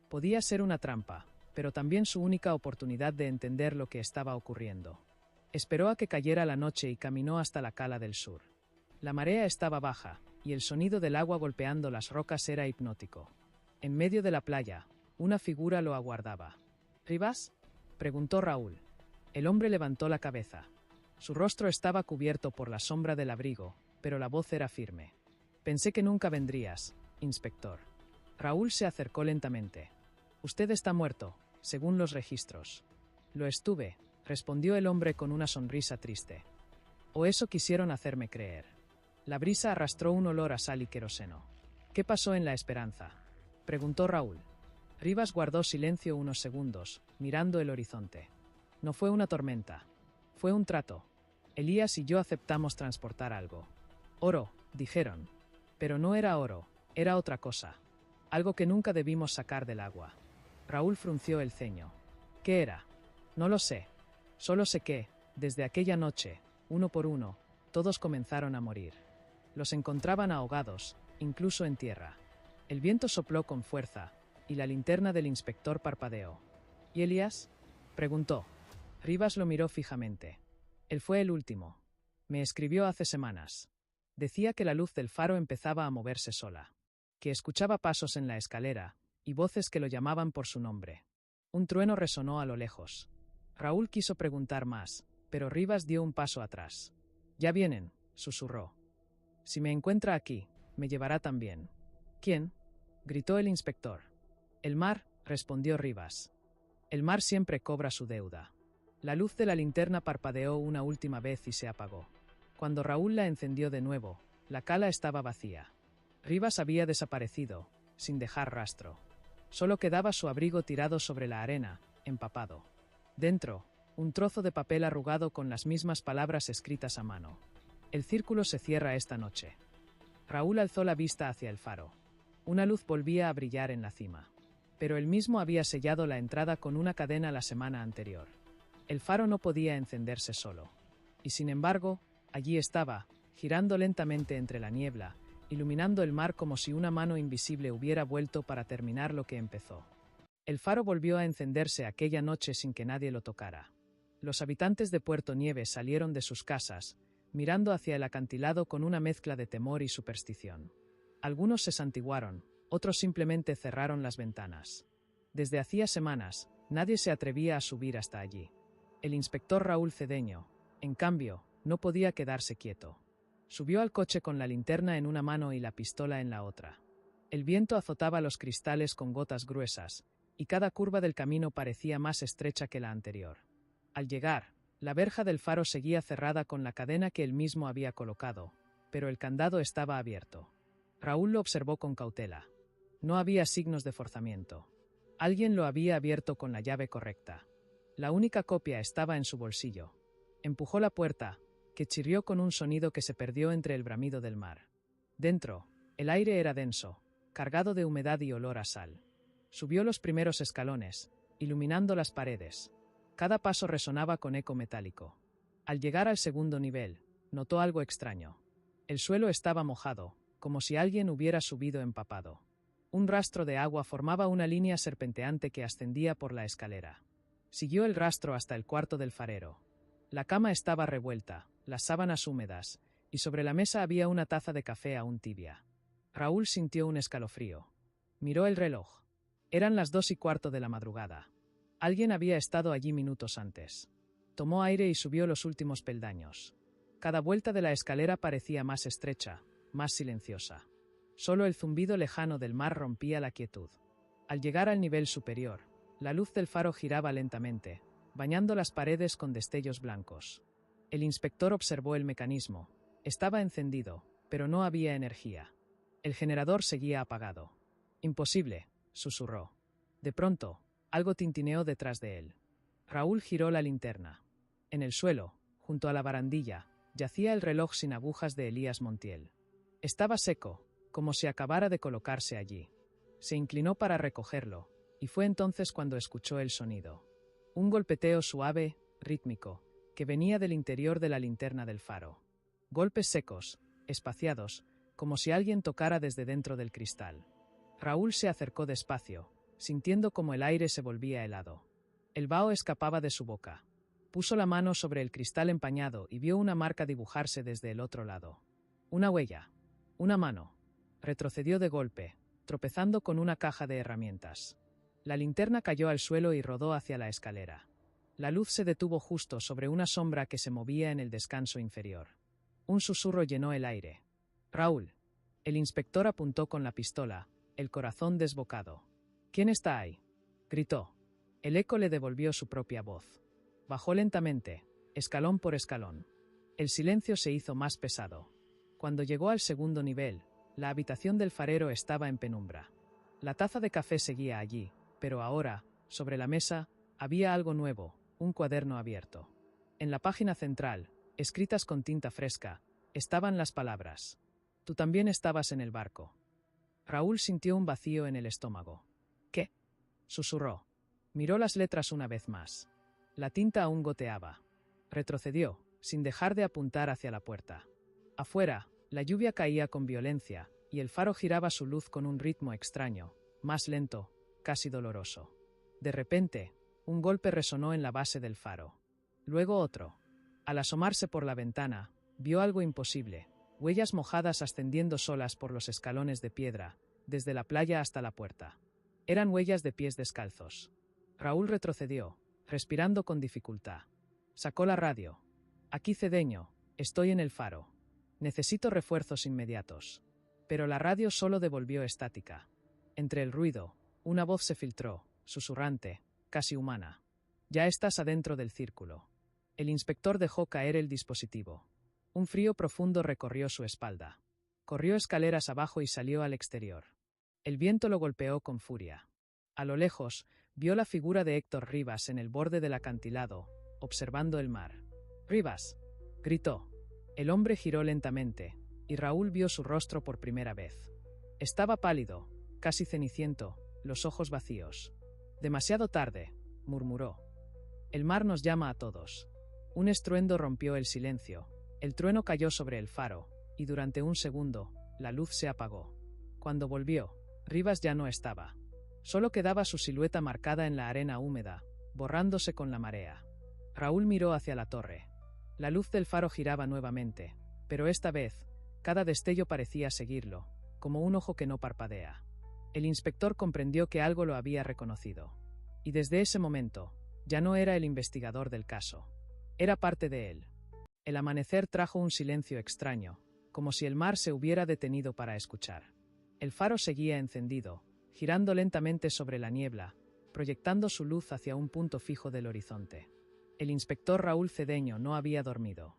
Podía ser una trampa, pero también su única oportunidad de entender lo que estaba ocurriendo. Esperó a que cayera la noche y caminó hasta la cala del sur. La marea estaba baja, y el sonido del agua golpeando las rocas era hipnótico. En medio de la playa, una figura lo aguardaba. ¿Rivas?, preguntó Raúl. El hombre levantó la cabeza. Su rostro estaba cubierto por la sombra del abrigo, pero la voz era firme. Pensé que nunca vendrías, inspector. Raúl se acercó lentamente. Usted está muerto, según los registros. Lo estuve, respondió el hombre con una sonrisa triste. O eso quisieron hacerme creer. La brisa arrastró un olor a sal y queroseno. ¿Qué pasó en La Esperanza?, preguntó Raúl. Rivas guardó silencio unos segundos, mirando el horizonte. No fue una tormenta. Fue un trato. Elías y yo aceptamos transportar algo. Oro, dijeron. Pero no era oro, era otra cosa. Algo que nunca debimos sacar del agua. Raúl frunció el ceño. ¿Qué era? No lo sé. Solo sé que, desde aquella noche, uno por uno, todos comenzaron a morir. Los encontraban ahogados, incluso en tierra. El viento sopló con fuerza, y la linterna del inspector parpadeó. ¿Y Elías?, preguntó. Rivas lo miró fijamente. Él fue el último. Me escribió hace semanas. Decía que la luz del faro empezaba a moverse sola. Que escuchaba pasos en la escalera, y voces que lo llamaban por su nombre. Un trueno resonó a lo lejos. Raúl quiso preguntar más, pero Rivas dio un paso atrás. Ya vienen, susurró. Si me encuentra aquí, me llevará también. ¿Quién?, gritó el inspector. El mar, respondió Rivas. El mar siempre cobra su deuda. La luz de la linterna parpadeó una última vez y se apagó. Cuando Raúl la encendió de nuevo, la cala estaba vacía. Rivas había desaparecido, sin dejar rastro. Solo quedaba su abrigo tirado sobre la arena, empapado. Dentro, un trozo de papel arrugado con las mismas palabras escritas a mano. El círculo se cierra esta noche. Raúl alzó la vista hacia el faro. Una luz volvía a brillar en la cima. Pero él mismo había sellado la entrada con una cadena la semana anterior. El faro no podía encenderse solo. Y sin embargo, allí estaba, girando lentamente entre la niebla, iluminando el mar como si una mano invisible hubiera vuelto para terminar lo que empezó. El faro volvió a encenderse aquella noche sin que nadie lo tocara. Los habitantes de Puerto Nieves salieron de sus casas, mirando hacia el acantilado con una mezcla de temor y superstición. Algunos se santiguaron, otros simplemente cerraron las ventanas. Desde hacía semanas, nadie se atrevía a subir hasta allí. El inspector Raúl Cedeño, en cambio, no podía quedarse quieto. Subió al coche con la linterna en una mano y la pistola en la otra. El viento azotaba los cristales con gotas gruesas, y cada curva del camino parecía más estrecha que la anterior. Al llegar, la verja del faro seguía cerrada con la cadena que él mismo había colocado, pero el candado estaba abierto. Raúl lo observó con cautela. No había signos de forzamiento. Alguien lo había abierto con la llave correcta. La única copia estaba en su bolsillo. Empujó la puerta, que chirrió con un sonido que se perdió entre el bramido del mar. Dentro, el aire era denso, cargado de humedad y olor a sal. Subió los primeros escalones, iluminando las paredes. Cada paso resonaba con eco metálico. Al llegar al segundo nivel, notó algo extraño. El suelo estaba mojado, como si alguien hubiera subido empapado. Un rastro de agua formaba una línea serpenteante que ascendía por la escalera. Siguió el rastro hasta el cuarto del farero. La cama estaba revuelta, las sábanas húmedas, y sobre la mesa había una taza de café aún tibia. Raúl sintió un escalofrío. Miró el reloj. Eran las 2:15 de la madrugada. Alguien había estado allí minutos antes. Tomó aire y subió los últimos peldaños. Cada vuelta de la escalera parecía más estrecha, más silenciosa. Solo el zumbido lejano del mar rompía la quietud. Al llegar al nivel superior, la luz del faro giraba lentamente, bañando las paredes con destellos blancos. El inspector observó el mecanismo. Estaba encendido, pero no había energía. El generador seguía apagado. Imposible, susurró. De pronto, algo tintineó detrás de él. Raúl giró la linterna. En el suelo, junto a la barandilla, yacía el reloj sin agujas de Elías Montiel. Estaba seco, como si acabara de colocarse allí. Se inclinó para recogerlo, y fue entonces cuando escuchó el sonido. Un golpeteo suave, rítmico, que venía del interior de la linterna del faro. Golpes secos, espaciados, como si alguien tocara desde dentro del cristal. Raúl se acercó despacio, sintiendo como el aire se volvía helado. El vaho escapaba de su boca. Puso la mano sobre el cristal empañado y vio una marca dibujarse desde el otro lado. Una huella. Una mano. Retrocedió de golpe, tropezando con una caja de herramientas. La linterna cayó al suelo y rodó hacia la escalera. La luz se detuvo justo sobre una sombra que se movía en el descanso inferior. Un susurro llenó el aire. «Raúl». El inspector apuntó con la pistola, el corazón desbocado. «¿Quién está ahí?», gritó. El eco le devolvió su propia voz. Bajó lentamente, escalón por escalón. El silencio se hizo más pesado. Cuando llegó al segundo nivel, la habitación del farero estaba en penumbra. La taza de café seguía allí, pero ahora, sobre la mesa, había algo nuevo, un cuaderno abierto. En la página central, escritas con tinta fresca, estaban las palabras: «Tú también estabas en el barco». Raúl sintió un vacío en el estómago. «¿Qué?», susurró. Miró las letras una vez más. La tinta aún goteaba. Retrocedió, sin dejar de apuntar hacia la puerta. Afuera, la lluvia caía con violencia, y el faro giraba su luz con un ritmo extraño, más lento, casi doloroso. De repente, un golpe resonó en la base del faro. Luego otro. Al asomarse por la ventana, vio algo imposible: huellas mojadas ascendiendo solas por los escalones de piedra, desde la playa hasta la puerta. Eran huellas de pies descalzos. Raúl retrocedió, respirando con dificultad. Sacó la radio. «Aquí Cedeño, estoy en el faro. Necesito refuerzos inmediatos». Pero la radio solo devolvió estática. Entre el ruido, una voz se filtró, susurrante, casi humana. «Ya estás adentro del círculo». El inspector dejó caer el dispositivo. Un frío profundo recorrió su espalda. Corrió escaleras abajo y salió al exterior. El viento lo golpeó con furia. A lo lejos, vio la figura de Héctor Rivas en el borde del acantilado, observando el mar. «Rivas», gritó. El hombre giró lentamente, y Raúl vio su rostro por primera vez. Estaba pálido, casi ceniciento, los ojos vacíos. «Demasiado tarde», murmuró. «El mar nos llama a todos». Un estruendo rompió el silencio. El trueno cayó sobre el faro, y durante un segundo, la luz se apagó. Cuando volvió, Rivas ya no estaba. Solo quedaba su silueta marcada en la arena húmeda, borrándose con la marea. Raúl miró hacia la torre. La luz del faro giraba nuevamente, pero esta vez, cada destello parecía seguirlo, como un ojo que no parpadea. El inspector comprendió que algo lo había reconocido. Y desde ese momento, ya no era el investigador del caso. Era parte de él. El amanecer trajo un silencio extraño, como si el mar se hubiera detenido para escuchar. El faro seguía encendido, girando lentamente sobre la niebla, proyectando su luz hacia un punto fijo del horizonte. El inspector Raúl Cedeño no había dormido.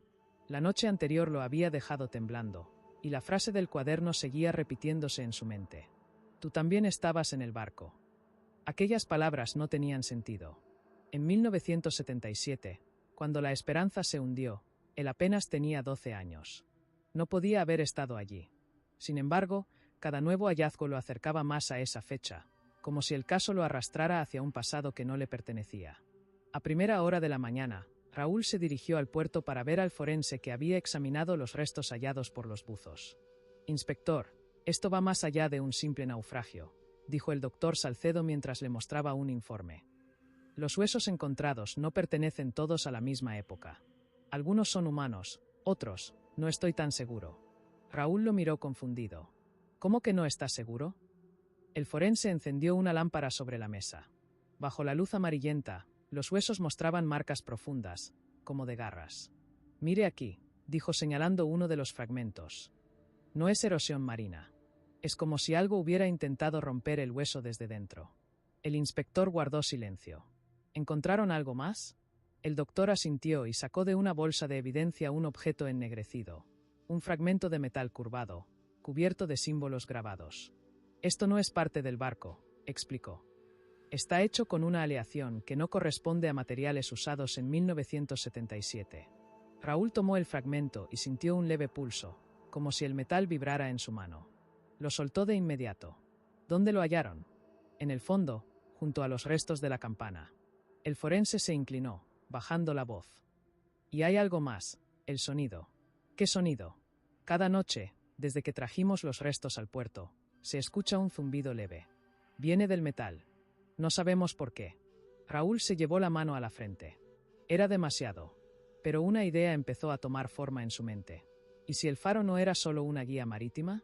La noche anterior lo había dejado temblando, y la frase del cuaderno seguía repitiéndose en su mente. «Tú también estabas en el barco». Aquellas palabras no tenían sentido. En 1977, cuando la Esperanza se hundió, él apenas tenía 12 años. No podía haber estado allí. Sin embargo, cada nuevo hallazgo lo acercaba más a esa fecha, como si el caso lo arrastrara hacia un pasado que no le pertenecía. A primera hora de la mañana, Raúl se dirigió al puerto para ver al forense que había examinado los restos hallados por los buzos. «Inspector, esto va más allá de un simple naufragio», dijo el doctor Salcedo mientras le mostraba un informe. «Los huesos encontrados no pertenecen todos a la misma época. Algunos son humanos, otros, no estoy tan seguro». Raúl lo miró confundido. «¿Cómo que no estás seguro?». El forense encendió una lámpara sobre la mesa. Bajo la luz amarillenta, los huesos mostraban marcas profundas, como de garras. «Mire aquí», dijo señalando uno de los fragmentos. «No es erosión marina. Es como si algo hubiera intentado romper el hueso desde dentro». El inspector guardó silencio. «¿Encontraron algo más?». El doctor asintió y sacó de una bolsa de evidencia un objeto ennegrecido, un fragmento de metal curvado, cubierto de símbolos grabados. «Esto no es parte del barco», explicó. «Está hecho con una aleación que no corresponde a materiales usados en 1977». Raúl tomó el fragmento y sintió un leve pulso, como si el metal vibrara en su mano. Lo soltó de inmediato. «¿Dónde lo hallaron?». «En el fondo, junto a los restos de la campana». El forense se inclinó, bajando la voz. «Y hay algo más, el sonido». «¿Qué sonido?». «Cada noche, desde que trajimos los restos al puerto, se escucha un zumbido leve. Viene del metal. No sabemos por qué». Raúl se llevó la mano a la frente. Era demasiado. Pero una idea empezó a tomar forma en su mente. ¿Y si el faro no era solo una guía marítima?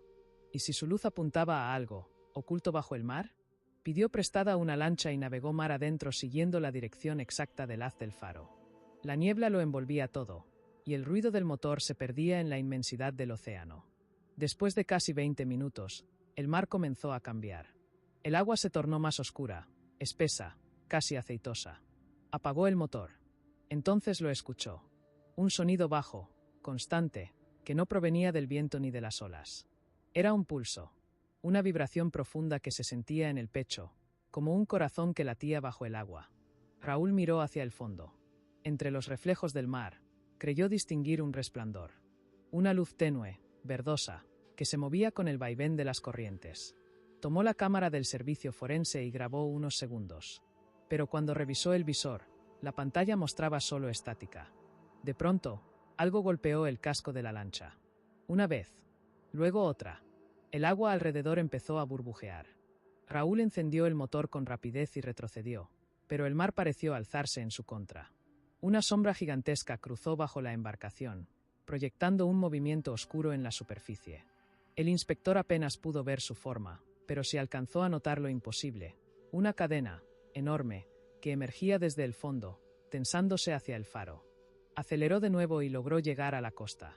¿Y si su luz apuntaba a algo, oculto bajo el mar? Pidió prestada una lancha y navegó mar adentro siguiendo la dirección exacta del haz del faro. La niebla lo envolvía todo, y el ruido del motor se perdía en la inmensidad del océano. Después de casi 20 minutos, el mar comenzó a cambiar. El agua se tornó más oscura, espesa, casi aceitosa. Apagó el motor. Entonces lo escuchó. Un sonido bajo, constante, que no provenía del viento ni de las olas. Era un pulso, una vibración profunda que se sentía en el pecho, como un corazón que latía bajo el agua. Raúl miró hacia el fondo. Entre los reflejos del mar, creyó distinguir un resplandor. Una luz tenue, verdosa, que se movía con el vaivén de las corrientes. Tomó la cámara del servicio forense y grabó unos segundos. Pero cuando revisó el visor, la pantalla mostraba solo estática. De pronto, algo golpeó el casco de la lancha. Una vez, luego otra. El agua alrededor empezó a burbujear. Raúl encendió el motor con rapidez y retrocedió, pero el mar pareció alzarse en su contra. Una sombra gigantesca cruzó bajo la embarcación, proyectando un movimiento oscuro en la superficie. El inspector apenas pudo ver su forma, pero sí alcanzó a notar lo imposible. Una cadena, enorme, que emergía desde el fondo, tensándose hacia el faro. Aceleró de nuevo y logró llegar a la costa.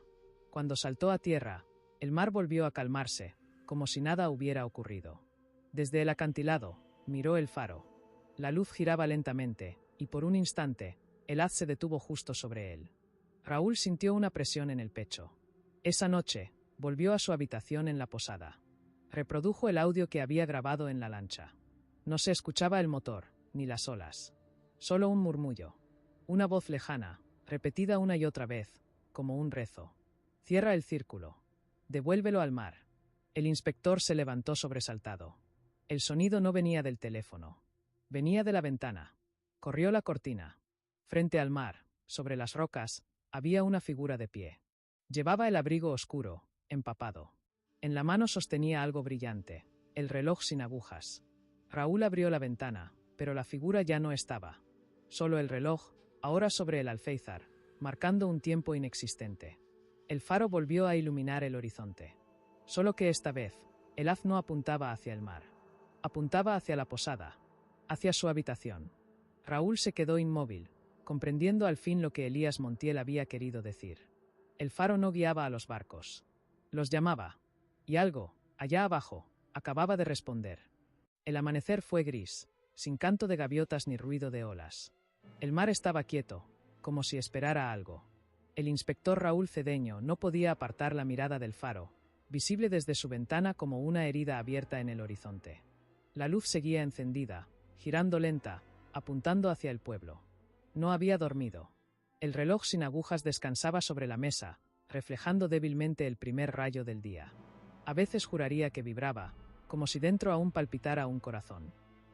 Cuando saltó a tierra, el mar volvió a calmarse, como si nada hubiera ocurrido. Desde el acantilado, miró el faro. La luz giraba lentamente, y por un instante, el haz se detuvo justo sobre él. Raúl sintió una presión en el pecho. Esa noche, volvió a su habitación en la posada. Reprodujo el audio que había grabado en la lancha. No se escuchaba el motor, ni las olas. Solo un murmullo. Una voz lejana, repetida una y otra vez, como un rezo. Cierra el círculo. Devuélvelo al mar. El inspector se levantó sobresaltado. El sonido no venía del teléfono. Venía de la ventana. Corrió la cortina. Frente al mar, sobre las rocas, había una figura de pie. Llevaba el abrigo oscuro, empapado. En la mano sostenía algo brillante, el reloj sin agujas. Raúl abrió la ventana, pero la figura ya no estaba. Solo el reloj, ahora sobre el alféizar, marcando un tiempo inexistente. El faro volvió a iluminar el horizonte. Solo que esta vez, el haz no apuntaba hacia el mar. Apuntaba hacia la posada, hacia su habitación. Raúl se quedó inmóvil, comprendiendo al fin lo que Elías Montiel había querido decir. El faro no guiaba a los barcos. Los llamaba. Y algo, allá abajo, acababa de responder. El amanecer fue gris, sin canto de gaviotas ni ruido de olas. El mar estaba quieto, como si esperara algo. El inspector Raúl Cedeño no podía apartar la mirada del faro, visible desde su ventana como una herida abierta en el horizonte. La luz seguía encendida, girando lenta, apuntando hacia el pueblo. No había dormido. El reloj sin agujas descansaba sobre la mesa, reflejando débilmente el primer rayo del día. A veces juraría que vibraba, como si dentro aún palpitara un corazón.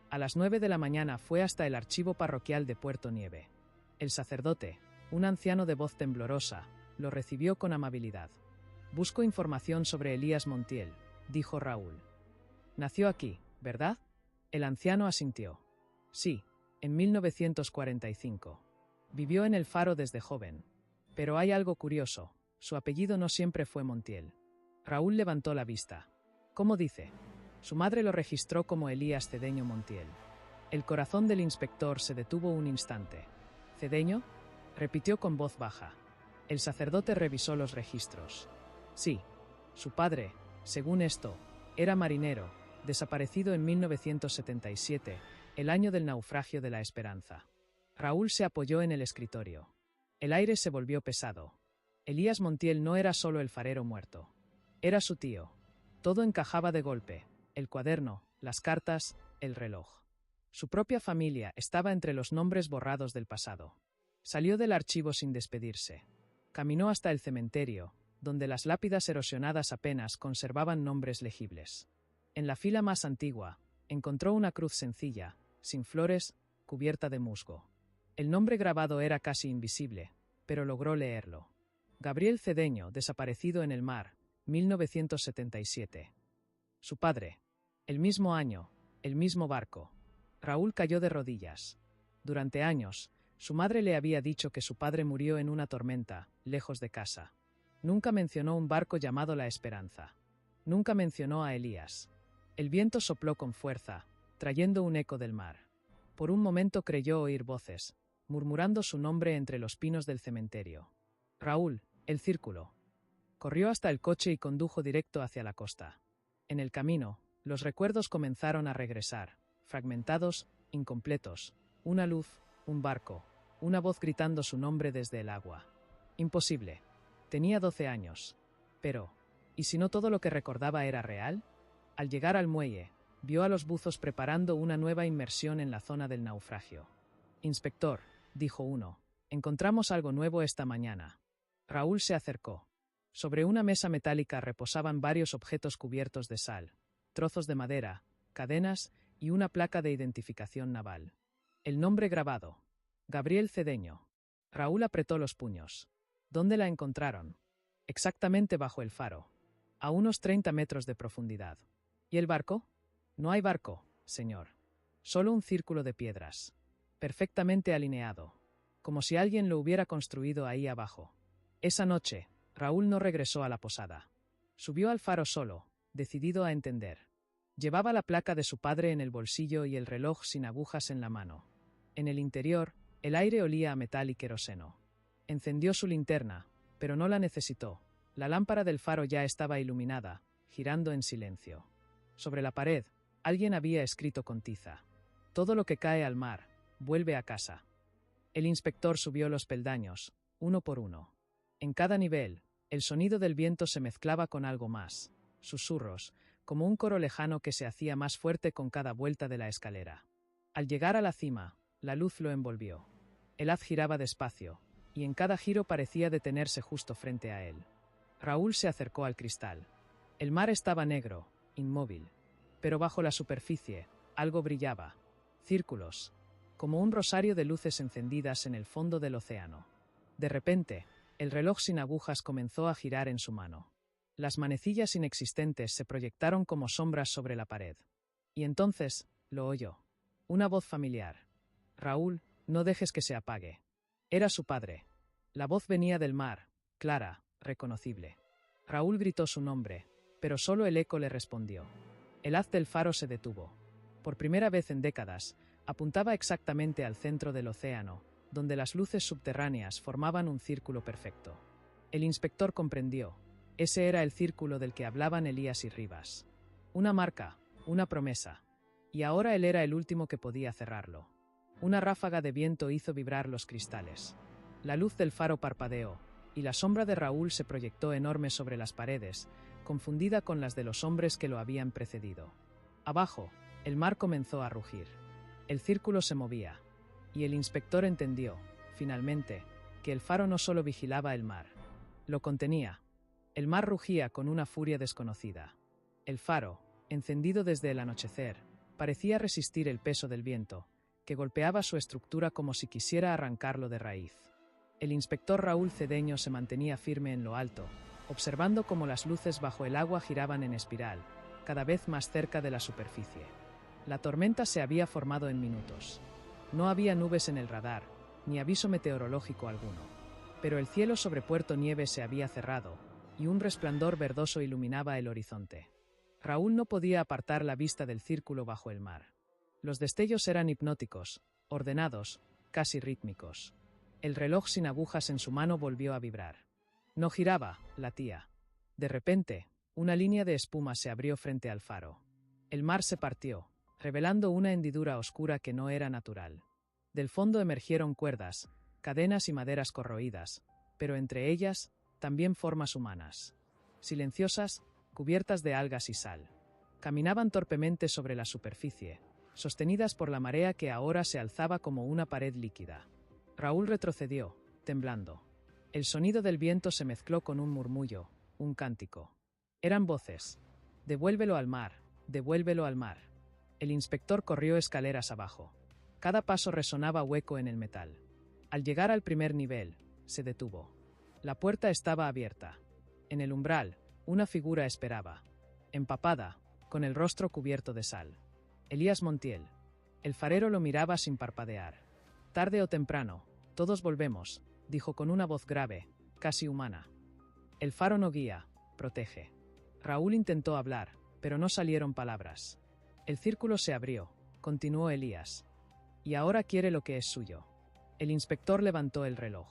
A las 9 de la mañana fue hasta el archivo parroquial de Puerto Nieve. El sacerdote, un anciano de voz temblorosa, lo recibió con amabilidad. «Busco información sobre Elías Montiel», dijo Raúl. «Nació aquí, ¿verdad?» El anciano asintió. «Sí, en 1945. Vivió en el Faro desde joven. Pero hay algo curioso, su apellido no siempre fue Montiel». Raúl levantó la vista. «¿Cómo dice?» Su madre lo registró como Elías Cedeño Montiel. El corazón del inspector se detuvo un instante. «¿Cedeño?», repitió con voz baja. El sacerdote revisó los registros. Sí, su padre, según esto, era marinero, desaparecido en 1977, el año del naufragio de la Esperanza. Raúl se apoyó en el escritorio. El aire se volvió pesado. Elías Montiel no era solo el farero muerto. Era su tío. Todo encajaba de golpe: el cuaderno, las cartas, el reloj. Su propia familia estaba entre los nombres borrados del pasado. Salió del archivo sin despedirse. Caminó hasta el cementerio, donde las lápidas erosionadas apenas conservaban nombres legibles. En la fila más antigua, encontró una cruz sencilla, sin flores, cubierta de musgo. El nombre grabado era casi invisible, pero logró leerlo. Gabriel Cedeño, desaparecido en el mar, 1977. Su padre. El mismo año, el mismo barco. Raúl cayó de rodillas. Durante años, su madre le había dicho que su padre murió en una tormenta, lejos de casa. Nunca mencionó un barco llamado La Esperanza. Nunca mencionó a Elías. El viento sopló con fuerza, trayendo un eco del mar. Por un momento creyó oír voces, murmurando su nombre entre los pinos del cementerio. Raúl, el círculo. Corrió hasta el coche y condujo directo hacia la costa. En el camino, los recuerdos comenzaron a regresar, fragmentados, incompletos. Una luz, un barco, una voz gritando su nombre desde el agua. Imposible. Tenía 12 años. Pero, ¿y si no todo lo que recordaba era real? Al llegar al muelle, vio a los buzos preparando una nueva inmersión en la zona del naufragio. «Inspector», dijo uno, «encontramos algo nuevo esta mañana». Raúl se acercó. Sobre una mesa metálica reposaban varios objetos cubiertos de sal, trozos de madera, cadenas y una placa de identificación naval. El nombre grabado: Gabriel Cedeño. Raúl apretó los puños. ¿Dónde la encontraron? Exactamente bajo el faro, a unos 30 metros de profundidad. ¿Y el barco? No hay barco, señor. Solo un círculo de piedras. Perfectamente alineado, como si alguien lo hubiera construido ahí abajo. Esa noche, Raúl no regresó a la posada. Subió al faro solo, decidido a entender. Llevaba la placa de su padre en el bolsillo y el reloj sin agujas en la mano. En el interior, el aire olía a metal y queroseno. Encendió su linterna, pero no la necesitó. La lámpara del faro ya estaba iluminada, girando en silencio. Sobre la pared, alguien había escrito con tiza: «Todo lo que cae al mar, vuelve a casa». El inspector subió los peldaños, uno por uno. En cada nivel, el sonido del viento se mezclaba con algo más, susurros, como un coro lejano que se hacía más fuerte con cada vuelta de la escalera. Al llegar a la cima, la luz lo envolvió. El haz giraba despacio, y en cada giro parecía detenerse justo frente a él. Raúl se acercó al cristal. El mar estaba negro, inmóvil. Pero bajo la superficie, algo brillaba. Círculos, como un rosario de luces encendidas en el fondo del océano. De repente, el reloj sin agujas comenzó a girar en su mano. Las manecillas inexistentes se proyectaron como sombras sobre la pared. Y entonces, lo oyó. Una voz familiar. «Raúl, no dejes que se apague». Era su padre. La voz venía del mar, clara, reconocible. Raúl gritó su nombre, pero solo el eco le respondió. El haz del faro se detuvo. Por primera vez en décadas, apuntaba exactamente al centro del océano, donde las luces subterráneas formaban un círculo perfecto. El inspector comprendió. Ese era el círculo del que hablaban Elías y Rivas. Una marca, una promesa. Y ahora él era el último que podía cerrarlo. Una ráfaga de viento hizo vibrar los cristales. La luz del faro parpadeó, y la sombra de Raúl se proyectó enorme sobre las paredes, confundida con las de los hombres que lo habían precedido. Abajo, el mar comenzó a rugir. El círculo se movía. Y el inspector entendió, finalmente, que el faro no solo vigilaba el mar. Lo contenía. El mar rugía con una furia desconocida. El faro, encendido desde el anochecer, parecía resistir el peso del viento, que golpeaba su estructura como si quisiera arrancarlo de raíz. El inspector Raúl Cedeño se mantenía firme en lo alto, observando cómo las luces bajo el agua giraban en espiral, cada vez más cerca de la superficie. La tormenta se había formado en minutos. No había nubes en el radar, ni aviso meteorológico alguno. Pero el cielo sobre Puerto Nieves se había cerrado, y un resplandor verdoso iluminaba el horizonte. Raúl no podía apartar la vista del círculo bajo el mar. Los destellos eran hipnóticos, ordenados, casi rítmicos. El reloj sin agujas en su mano volvió a vibrar. No giraba, latía. De repente, una línea de espuma se abrió frente al faro. El mar se partió, revelando una hendidura oscura que no era natural. Del fondo emergieron cuerdas, cadenas y maderas corroídas, pero entre ellas, también formas humanas. Silenciosas, cubiertas de algas y sal. Caminaban torpemente sobre la superficie, sostenidas por la marea que ahora se alzaba como una pared líquida. Raúl retrocedió, temblando. El sonido del viento se mezcló con un murmullo, un cántico. Eran voces. «Devuélvelo al mar, devuélvelo al mar». El inspector corrió escaleras abajo. Cada paso resonaba hueco en el metal. Al llegar al primer nivel, se detuvo. La puerta estaba abierta. En el umbral, una figura esperaba. Empapada, con el rostro cubierto de sal. Elías Montiel. El farero lo miraba sin parpadear. «Tarde o temprano, todos volvemos», dijo con una voz grave, casi humana. «El faro no guía, protege». Raúl intentó hablar, pero no salieron palabras. El círculo se abrió, continuó Elías. Y ahora quiere lo que es suyo. El inspector levantó el reloj.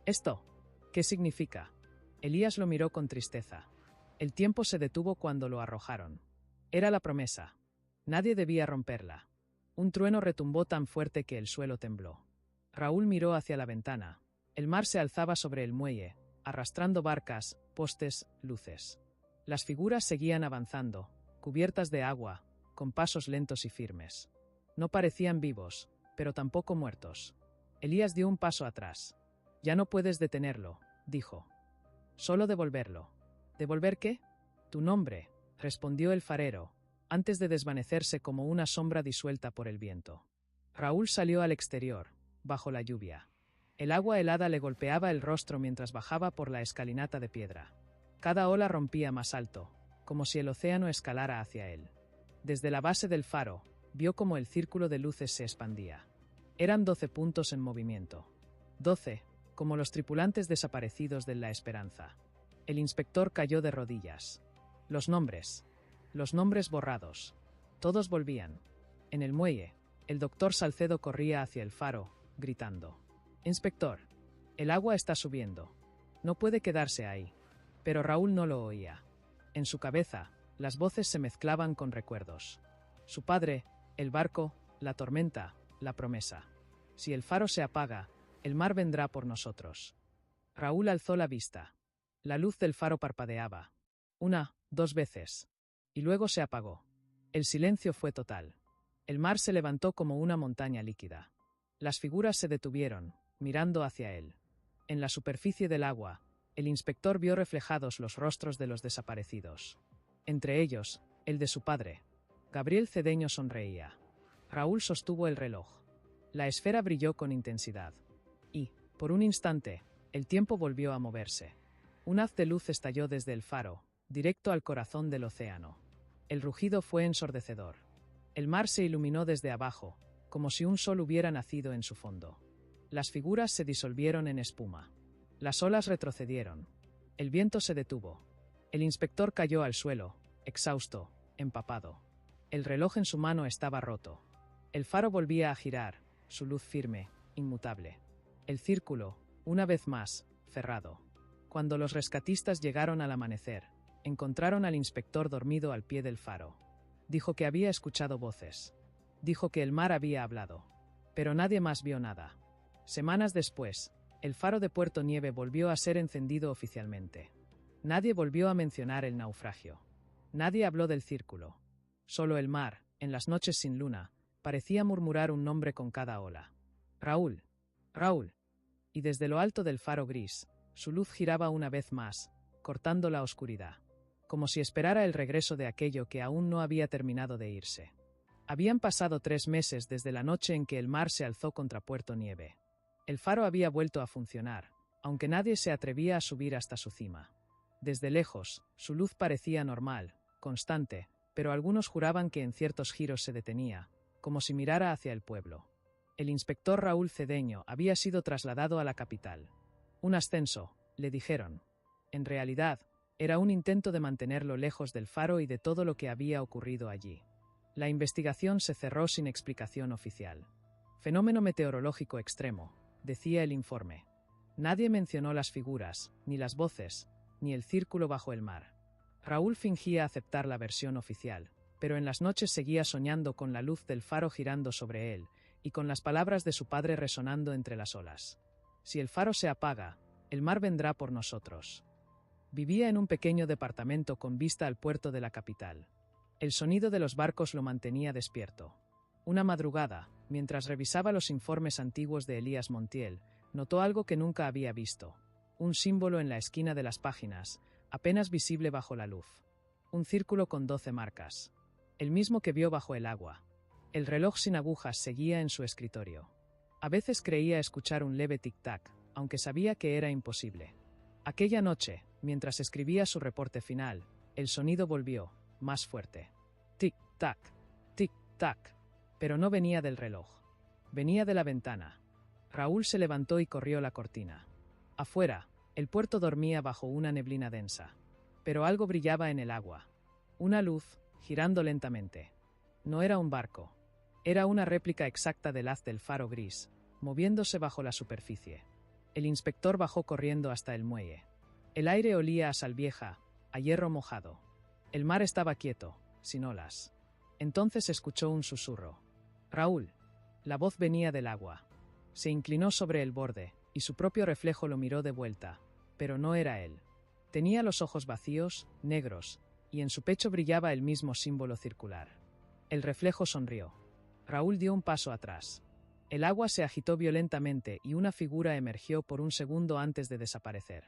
¿Esto? ¿Qué significa? Elías lo miró con tristeza. El tiempo se detuvo cuando lo arrojaron. Era la promesa. Nadie debía romperla. Un trueno retumbó tan fuerte que el suelo tembló. Raúl miró hacia la ventana. El mar se alzaba sobre el muelle, arrastrando barcas, postes, luces. Las figuras seguían avanzando, cubiertas de agua, con pasos lentos y firmes. No parecían vivos, pero tampoco muertos. Elías dio un paso atrás. «Ya no puedes detenerlo», dijo. «Solo devolverlo». «¿Devolver qué?» «Tu nombre», respondió el farero, antes de desvanecerse como una sombra disuelta por el viento. Raúl salió al exterior, bajo la lluvia. El agua helada le golpeaba el rostro mientras bajaba por la escalinata de piedra. Cada ola rompía más alto, como si el océano escalara hacia él. Desde la base del faro, vio como el círculo de luces se expandía. Eran 12 puntos en movimiento. 12, como los tripulantes desaparecidos de la Esperanza. El inspector cayó de rodillas. Los nombres borrados. Todos volvían. En el muelle, el doctor Salcedo corría hacia el faro, gritando: «Inspector, el agua está subiendo. No puede quedarse ahí». Pero Raúl no lo oía. En su cabeza, las voces se mezclaban con recuerdos. Su padre, el barco, la tormenta, la promesa. Si el faro se apaga, el mar vendrá por nosotros. Raúl alzó la vista. La luz del faro parpadeaba. 1, 2 veces. Y luego se apagó. El silencio fue total. El mar se levantó como una montaña líquida. Las figuras se detuvieron, mirando hacia él. En la superficie del agua, el inspector vio reflejados los rostros de los desaparecidos. Entre ellos, el de su padre. Gabriel Cedeño sonreía. Raúl sostuvo el reloj. La esfera brilló con intensidad. Y, por un instante, el tiempo volvió a moverse. Un haz de luz estalló desde el faro, directo al corazón del océano. El rugido fue ensordecedor. El mar se iluminó desde abajo, como si un sol hubiera nacido en su fondo. Las figuras se disolvieron en espuma. Las olas retrocedieron. El viento se detuvo. El inspector cayó al suelo, exhausto, empapado. El reloj en su mano estaba roto. El faro volvía a girar, su luz firme, inmutable. El círculo, una vez más, cerrado. Cuando los rescatistas llegaron al amanecer, encontraron al inspector dormido al pie del faro. Dijo que había escuchado voces. Dijo que el mar había hablado. Pero nadie más vio nada. Semanas después, el faro de Puerto Nieve volvió a ser encendido oficialmente. Nadie volvió a mencionar el naufragio. Nadie habló del círculo. Solo el mar, en las noches sin luna, parecía murmurar un nombre con cada ola. Raúl. Raúl. Y desde lo alto del faro gris, su luz giraba una vez más, cortando la oscuridad. Como si esperara el regreso de aquello que aún no había terminado de irse. Habían pasado 3 meses desde la noche en que el mar se alzó contra Puerto Nieve. El faro había vuelto a funcionar, aunque nadie se atrevía a subir hasta su cima. Desde lejos, su luz parecía normal, constante, pero algunos juraban que en ciertos giros se detenía, como si mirara hacia el pueblo. El inspector Raúl Cedeño había sido trasladado a la capital. Un ascenso, le dijeron. En realidad, era un intento de mantenerlo lejos del faro y de todo lo que había ocurrido allí. La investigación se cerró sin explicación oficial. Fenómeno meteorológico extremo, decía el informe. Nadie mencionó las figuras, ni las voces, ni el círculo bajo el mar. Raúl fingía aceptar la versión oficial, pero en las noches seguía soñando con la luz del faro girando sobre él, y con las palabras de su padre resonando entre las olas. Si el faro se apaga, el mar vendrá por nosotros. Vivía en un pequeño departamento con vista al puerto de la capital. El sonido de los barcos lo mantenía despierto. Una madrugada, mientras revisaba los informes antiguos de Elías Montiel, notó algo que nunca había visto. Un símbolo en la esquina de las páginas, apenas visible bajo la luz. Un círculo con 12 marcas. El mismo que vio bajo el agua. El reloj sin agujas seguía en su escritorio. A veces creía escuchar un leve tic-tac, aunque sabía que era imposible. Aquella noche, mientras escribía su reporte final, el sonido volvió, más fuerte. Tic-tac, tic-tac. Pero no venía del reloj. Venía de la ventana. Raúl se levantó y corrió la cortina. Afuera, el puerto dormía bajo una neblina densa. Pero algo brillaba en el agua. Una luz, girando lentamente. No era un barco. Era una réplica exacta del haz del faro gris, moviéndose bajo la superficie. El inspector bajó corriendo hasta el muelle. El aire olía a sal vieja, a hierro mojado. El mar estaba quieto, sin olas. Entonces escuchó un susurro. «Raúl». La voz venía del agua. Se inclinó sobre el borde, y su propio reflejo lo miró de vuelta, pero no era él. Tenía los ojos vacíos, negros, y en su pecho brillaba el mismo símbolo circular. El reflejo sonrió. Raúl dio un paso atrás. El agua se agitó violentamente y una figura emergió por un segundo antes de desaparecer.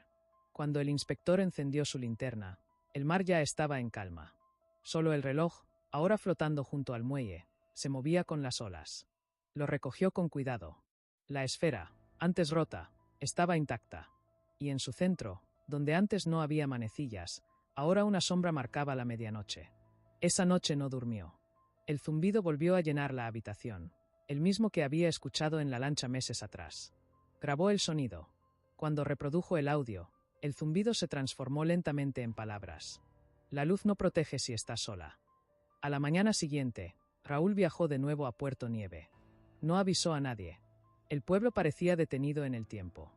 Cuando el inspector encendió su linterna, el mar ya estaba en calma. Solo el reloj, ahora flotando junto al muelle, se movía con las olas. Lo recogió con cuidado. La esfera, antes rota, estaba intacta. Y en su centro, donde antes no había manecillas, ahora una sombra marcaba la medianoche. Esa noche no durmió. El zumbido volvió a llenar la habitación, el mismo que había escuchado en la lancha meses atrás. Grabó el sonido. Cuando reprodujo el audio, el zumbido se transformó lentamente en palabras. La luz no protege si está sola. A la mañana siguiente, Raúl viajó de nuevo a Puerto Nieve. No avisó a nadie. El pueblo parecía detenido en el tiempo.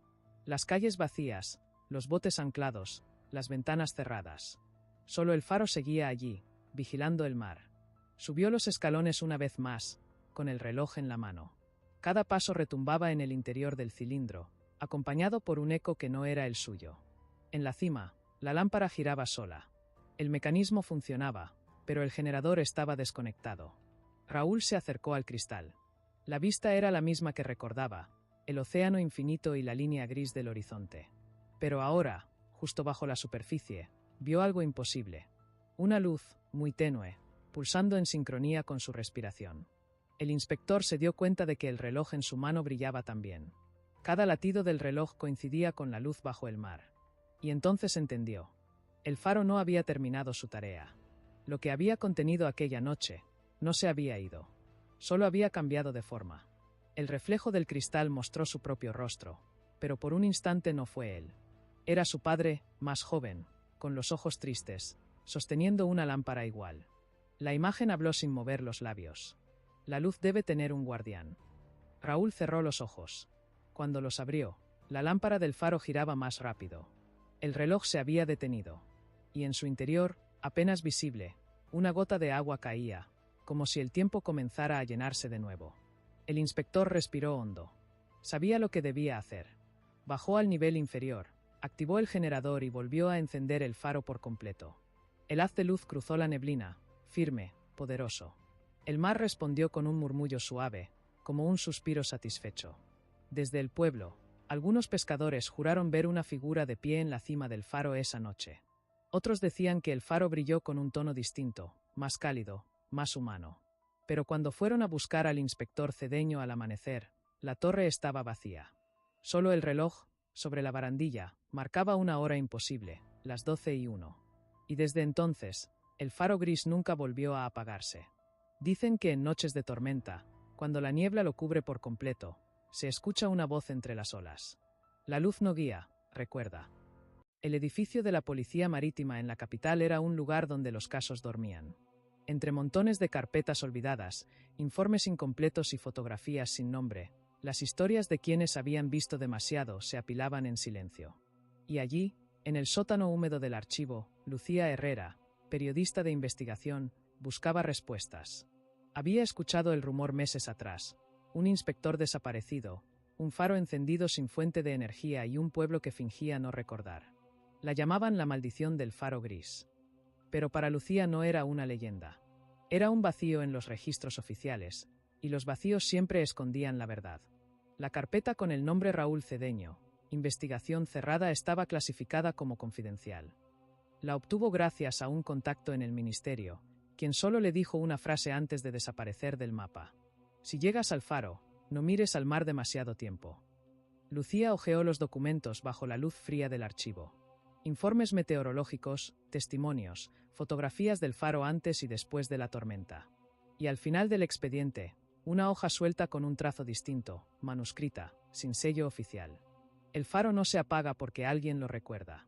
Las calles vacías, los botes anclados, las ventanas cerradas. Solo el faro seguía allí, vigilando el mar. Subió los escalones una vez más, con el reloj en la mano. Cada paso retumbaba en el interior del cilindro, acompañado por un eco que no era el suyo. En la cima, la lámpara giraba sola. El mecanismo funcionaba, pero el generador estaba desconectado. Raúl se acercó al cristal. La vista era la misma que recordaba, el océano infinito y la línea gris del horizonte. Pero ahora, justo bajo la superficie, vio algo imposible. Una luz, muy tenue, pulsando en sincronía con su respiración. El inspector se dio cuenta de que el reloj en su mano brillaba también. Cada latido del reloj coincidía con la luz bajo el mar. Y entonces entendió. El faro no había terminado su tarea. Lo que había contenido aquella noche no se había ido. Solo había cambiado de forma. El reflejo del cristal mostró su propio rostro, pero por un instante no fue él. Era su padre, más joven, con los ojos tristes, sosteniendo una lámpara igual. La imagen habló sin mover los labios. La luz debe tener un guardián. Raúl cerró los ojos. Cuando los abrió, la lámpara del faro giraba más rápido. El reloj se había detenido. Y en su interior, apenas visible, una gota de agua caía, como si el tiempo comenzara a llenarse de nuevo. El inspector respiró hondo. Sabía lo que debía hacer. Bajó al nivel inferior, activó el generador y volvió a encender el faro por completo. El haz de luz cruzó la neblina, firme, poderoso. El mar respondió con un murmullo suave, como un suspiro satisfecho. Desde el pueblo, algunos pescadores juraron ver una figura de pie en la cima del faro esa noche. Otros decían que el faro brilló con un tono distinto, más cálido, más humano. Pero cuando fueron a buscar al inspector Cedeño al amanecer, la torre estaba vacía. Solo el reloj, sobre la barandilla, marcaba una hora imposible, las 12:01. Y desde entonces, el faro gris nunca volvió a apagarse. Dicen que en noches de tormenta, cuando la niebla lo cubre por completo, se escucha una voz entre las olas. La luz no guía, recuerda. El edificio de la Policía Marítima en la capital era un lugar donde los casos dormían. Entre montones de carpetas olvidadas, informes incompletos y fotografías sin nombre, las historias de quienes habían visto demasiado se apilaban en silencio. Y allí, en el sótano húmedo del archivo, Lucía Herrera, periodista de investigación, buscaba respuestas. Había escuchado el rumor meses atrás: un inspector desaparecido, un faro encendido sin fuente de energía y un pueblo que fingía no recordar. La llamaban la maldición del faro gris. Pero para Lucía no era una leyenda. Era un vacío en los registros oficiales, y los vacíos siempre escondían la verdad. La carpeta con el nombre Raúl Cedeño, investigación cerrada, estaba clasificada como confidencial. La obtuvo gracias a un contacto en el ministerio, quien solo le dijo una frase antes de desaparecer del mapa: si llegas al faro, no mires al mar demasiado tiempo. Lucía hojeó los documentos bajo la luz fría del archivo. Informes meteorológicos, testimonios, fotografías del faro antes y después de la tormenta. Y al final del expediente, una hoja suelta con un trazo distinto, manuscrita, sin sello oficial. El faro no se apaga porque alguien lo recuerda.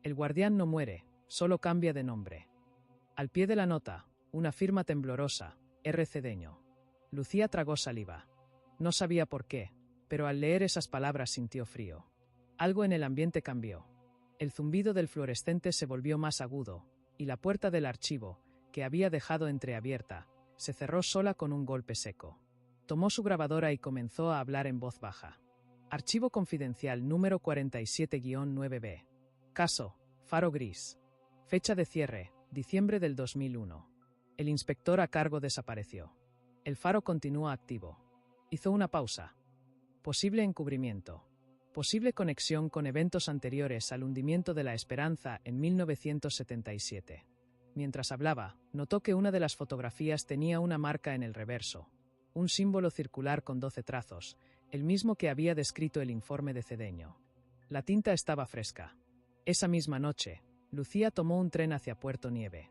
El guardián no muere, solo cambia de nombre. Al pie de la nota, Una firma temblorosa, R. Cedeño. Lucía tragó saliva. No sabía por qué, pero al leer esas palabras sintió frío. Algo en el ambiente cambió. El zumbido del fluorescente se volvió más agudo, y la puerta del archivo, que había dejado entreabierta, se cerró sola con un golpe seco. Tomó su grabadora y comenzó a hablar en voz baja. Archivo confidencial número 47-9B. Caso, Faro Gris. Fecha de cierre, diciembre del 2001. El inspector a cargo desapareció. El faro continúa activo. Hizo una pausa. Posible encubrimiento. Posible conexión con eventos anteriores al hundimiento de la Esperanza en 1977. Mientras hablaba, notó que una de las fotografías tenía una marca en el reverso. Un símbolo circular con 12 trazos, el mismo que había descrito el informe de Cedeño. La tinta estaba fresca. Esa misma noche, Lucía tomó un tren hacia Puerto Nieve.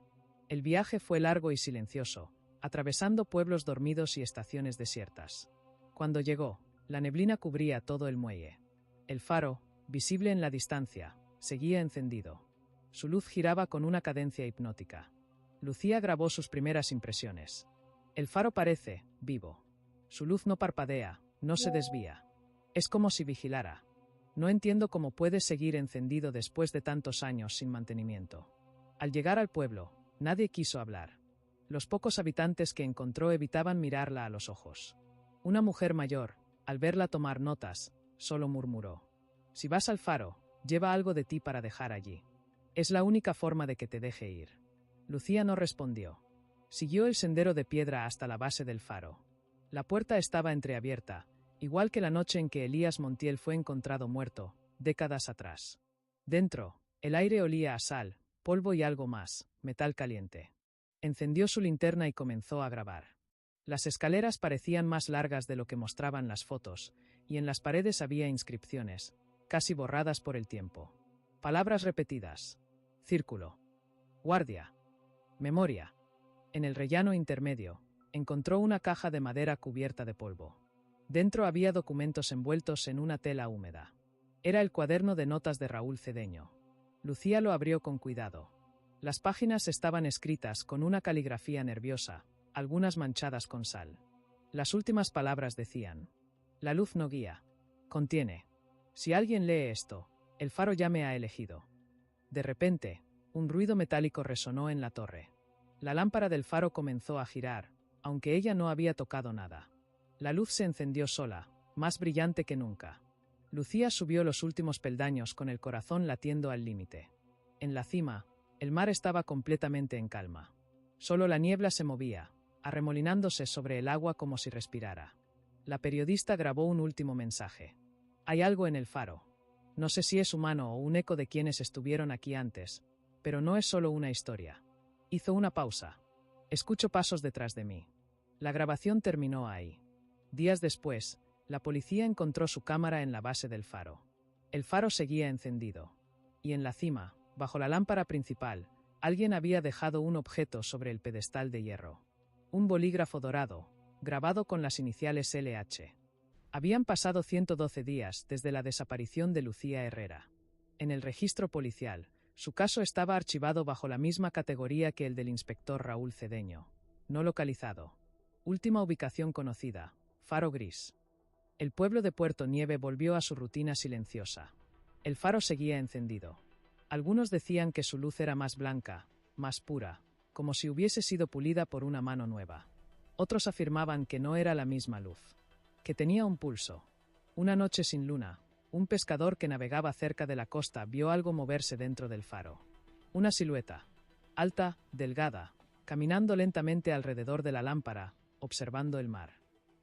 El viaje fue largo y silencioso, atravesando pueblos dormidos y estaciones desiertas. Cuando llegó, la neblina cubría todo el muelle. El faro, visible en la distancia, seguía encendido. Su luz giraba con una cadencia hipnótica. Lucía grabó sus primeras impresiones. El faro parece vivo. Su luz no parpadea, no se desvía. Es como si vigilara. No entiendo cómo puede seguir encendido después de tantos años sin mantenimiento. Al llegar al pueblo, nadie quiso hablar. Los pocos habitantes que encontró evitaban mirarla a los ojos. Una mujer mayor, al verla tomar notas, solo murmuró: «Si vas al faro, lleva algo de ti para dejar allí. Es la única forma de que te deje ir». Lucía no respondió. Siguió el sendero de piedra hasta la base del faro. La puerta estaba entreabierta, igual que la noche en que Elías Montiel fue encontrado muerto, décadas atrás. Dentro, el aire olía a sal, polvo y algo más, metal caliente. Encendió su linterna y comenzó a grabar. Las escaleras parecían más largas de lo que mostraban las fotos, y en las paredes había inscripciones, casi borradas por el tiempo. Palabras repetidas. Círculo. Guardia. Memoria. En el rellano intermedio, encontró una caja de madera cubierta de polvo. Dentro había documentos envueltos en una tela húmeda. Era el cuaderno de notas de Raúl Cedeño. Lucía lo abrió con cuidado. Las páginas estaban escritas con una caligrafía nerviosa, algunas manchadas con sal. Las últimas palabras decían: «La luz no guía. Contiene. Si alguien lee esto, el faro ya me ha elegido». De repente, un ruido metálico resonó en la torre. La lámpara del faro comenzó a girar, aunque ella no había tocado nada. La luz se encendió sola, más brillante que nunca. Lucía subió los últimos peldaños con el corazón latiendo al límite. En la cima, el mar estaba completamente en calma. Solo la niebla se movía, arremolinándose sobre el agua como si respirara. La periodista grabó un último mensaje. «Hay algo en el faro. No sé si es humano o un eco de quienes estuvieron aquí antes, pero no es solo una historia». Hizo una pausa. «Escucho pasos detrás de mí». La grabación terminó ahí. Días después, la policía encontró su cámara en la base del faro. El faro seguía encendido. Y en la cima, bajo la lámpara principal, alguien había dejado un objeto sobre el pedestal de hierro. Un bolígrafo dorado, grabado con las iniciales LH. Habían pasado 112 días desde la desaparición de Lucía Herrera. En el registro policial, su caso estaba archivado bajo la misma categoría que el del inspector Raúl Cedeño. No localizado. Última ubicación conocida: Faro Gris. El pueblo de Puerto Nieve volvió a su rutina silenciosa. El faro seguía encendido. Algunos decían que su luz era más blanca, más pura, como si hubiese sido pulida por una mano nueva. Otros afirmaban que no era la misma luz, que tenía un pulso. Una noche sin luna, un pescador que navegaba cerca de la costa vio algo moverse dentro del faro. Una silueta, alta, delgada, caminando lentamente alrededor de la lámpara, observando el mar.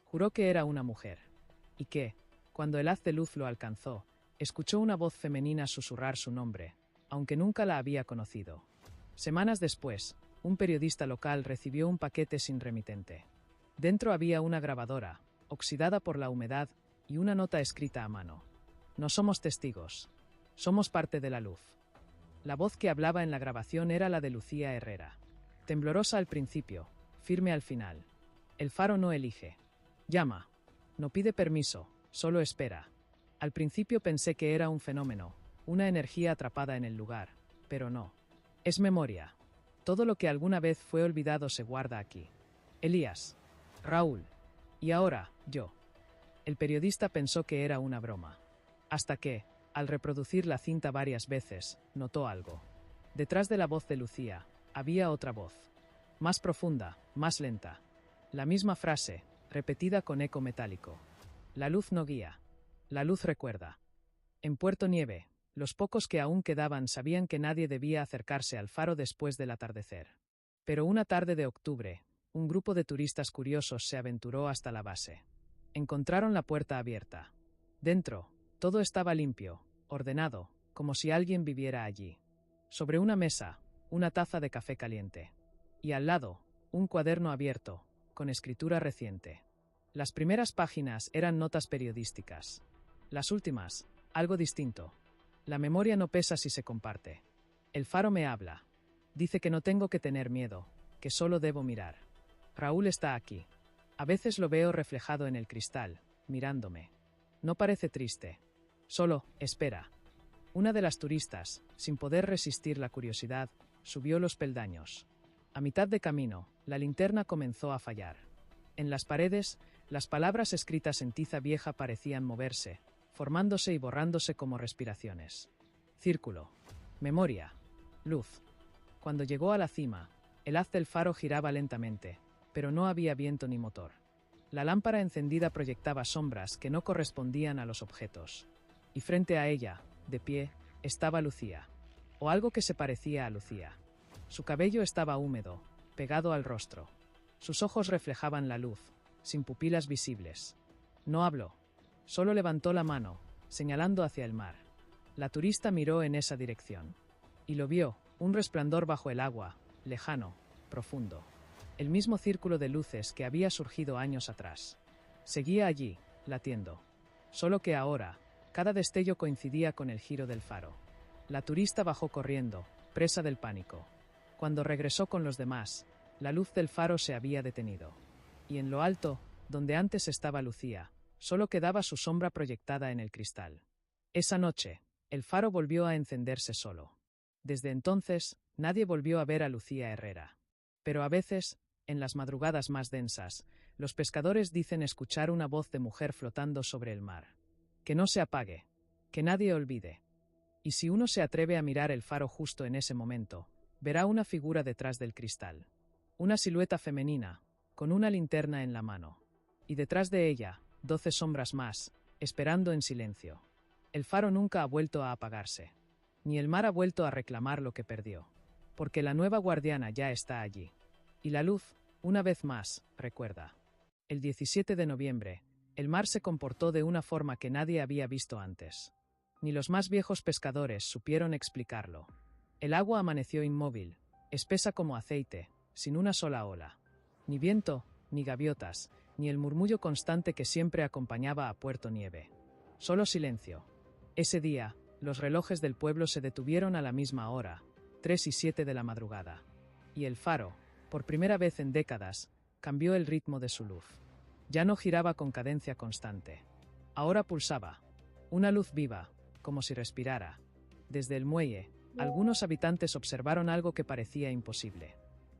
Juró que era una mujer, y que, cuando el haz de luz lo alcanzó, escuchó una voz femenina susurrar su nombre, aunque nunca la había conocido. Semanas después, un periodista local recibió un paquete sin remitente. Dentro había una grabadora, oxidada por la humedad, y una nota escrita a mano. «No somos testigos. Somos parte de la luz». La voz que hablaba en la grabación era la de Lucía Herrera. Temblorosa al principio, firme al final. El faro no elige. Llama. No pide permiso, solo espera. Al principio pensé que era un fenómeno, una energía atrapada en el lugar, pero no. Es memoria. Todo lo que alguna vez fue olvidado se guarda aquí. Elías. Raúl. Y ahora, yo. El periodista pensó que era una broma. Hasta que, al reproducir la cinta varias veces, notó algo. Detrás de la voz de Lucía, había otra voz. Más profunda, más lenta. La misma frase, repetida con eco metálico. La luz no guía. La luz recuerda. En Puerto Nieve, los pocos que aún quedaban sabían que nadie debía acercarse al faro después del atardecer. Pero una tarde de octubre, un grupo de turistas curiosos se aventuró hasta la base. Encontraron la puerta abierta. Dentro, todo estaba limpio, ordenado, como si alguien viviera allí. Sobre una mesa, una taza de café caliente. Y al lado, un cuaderno abierto, con escritura reciente. Las primeras páginas eran notas periodísticas. Las últimas, algo distinto. La memoria no pesa si se comparte. El faro me habla. Dice que no tengo que tener miedo, que solo debo mirar. Raúl está aquí. A veces lo veo reflejado en el cristal, mirándome. No parece triste. Solo, espera. Una de las turistas, sin poder resistir la curiosidad, subió los peldaños. A mitad de camino, la linterna comenzó a fallar. En las paredes, las palabras escritas en tiza vieja parecían moverse, formándose y borrándose como respiraciones. Círculo. Memoria. Luz. Cuando llegó a la cima, el haz del faro giraba lentamente, pero no había viento ni motor. La lámpara encendida proyectaba sombras que no correspondían a los objetos. Y frente a ella, de pie, estaba Lucía. O algo que se parecía a Lucía. Su cabello estaba húmedo, pegado al rostro. Sus ojos reflejaban la luz, sin pupilas visibles. No habló. Solo levantó la mano, señalando hacia el mar. La turista miró en esa dirección. Y lo vio, un resplandor bajo el agua, lejano, profundo. El mismo círculo de luces que había surgido años atrás. Seguía allí, latiendo. Solo que ahora, cada destello coincidía con el giro del faro. La turista bajó corriendo, presa del pánico. Cuando regresó con los demás, la luz del faro se había detenido. Y en lo alto, donde antes estaba Lucía, solo quedaba su sombra proyectada en el cristal. Esa noche, el faro volvió a encenderse solo. Desde entonces, nadie volvió a ver a Lucía Herrera. Pero a veces, en las madrugadas más densas, los pescadores dicen escuchar una voz de mujer flotando sobre el mar. Que no se apague, que nadie olvide. Y si uno se atreve a mirar el faro justo en ese momento, verá una figura detrás del cristal. Una silueta femenina, con una linterna en la mano. Y detrás de ella, 12 sombras más, esperando en silencio. El faro nunca ha vuelto a apagarse. Ni el mar ha vuelto a reclamar lo que perdió. Porque la nueva guardiana ya está allí. Y la luz, una vez más, recuerda. El 17 de noviembre, el mar se comportó de una forma que nadie había visto antes. Ni los más viejos pescadores supieron explicarlo. El agua amaneció inmóvil, espesa como aceite, sin una sola ola. Ni viento, ni gaviotas, ni el murmullo constante que siempre acompañaba a Puerto Nieve. Solo silencio. Ese día, los relojes del pueblo se detuvieron a la misma hora, 3:07 de la madrugada. Y el faro, por primera vez en décadas, cambió el ritmo de su luz. Ya no giraba con cadencia constante. Ahora pulsaba. Una luz viva, como si respirara. Desde el muelle, algunos habitantes observaron algo que parecía imposible.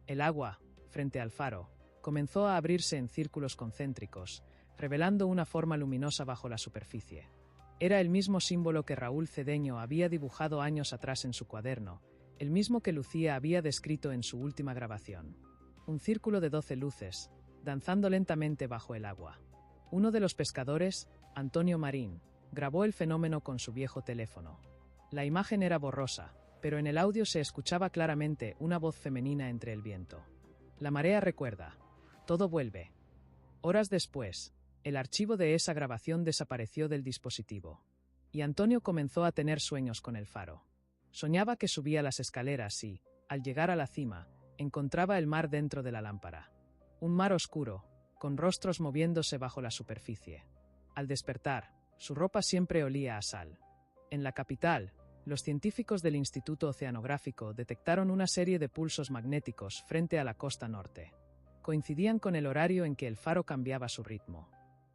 El agua, frente al faro, comenzó a abrirse en círculos concéntricos, revelando una forma luminosa bajo la superficie. Era el mismo símbolo que Raúl Cedeño había dibujado años atrás en su cuaderno, el mismo que Lucía había descrito en su última grabación. Un círculo de 12 luces, danzando lentamente bajo el agua. Uno de los pescadores, Antonio Marín, grabó el fenómeno con su viejo teléfono. La imagen era borrosa, pero en el audio se escuchaba claramente una voz femenina entre el viento. La marea recuerda. Todo vuelve. Horas después, el archivo de esa grabación desapareció del dispositivo. Y Antonio comenzó a tener sueños con el faro. Soñaba que subía las escaleras y, al llegar a la cima, encontraba el mar dentro de la lámpara. Un mar oscuro, con rostros moviéndose bajo la superficie. Al despertar, su ropa siempre olía a sal. En la capital, los científicos del Instituto Oceanográfico detectaron una serie de pulsos magnéticos frente a la costa norte. Coincidían con el horario en que el faro cambiaba su ritmo.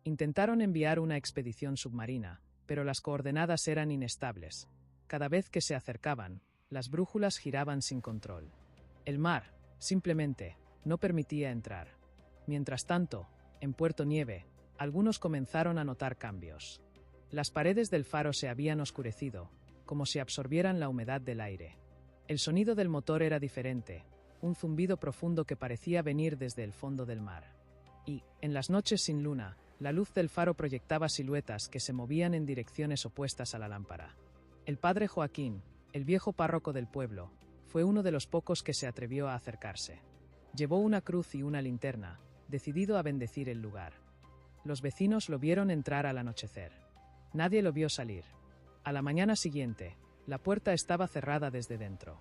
Intentaron enviar una expedición submarina, pero las coordenadas eran inestables. Cada vez que se acercaban, las brújulas giraban sin control. El mar, simplemente, no permitía entrar. Mientras tanto, en Puerto Nieve, algunos comenzaron a notar cambios. Las paredes del faro se habían oscurecido, como si absorbieran la humedad del aire. El sonido del motor era diferente, un zumbido profundo que parecía venir desde el fondo del mar. Y, en las noches sin luna, la luz del faro proyectaba siluetas que se movían en direcciones opuestas a la lámpara. El padre Joaquín, el viejo párroco del pueblo, fue uno de los pocos que se atrevió a acercarse. Llevó una cruz y una linterna, decidido a bendecir el lugar. Los vecinos lo vieron entrar al anochecer. Nadie lo vio salir. A la mañana siguiente, la puerta estaba cerrada desde dentro.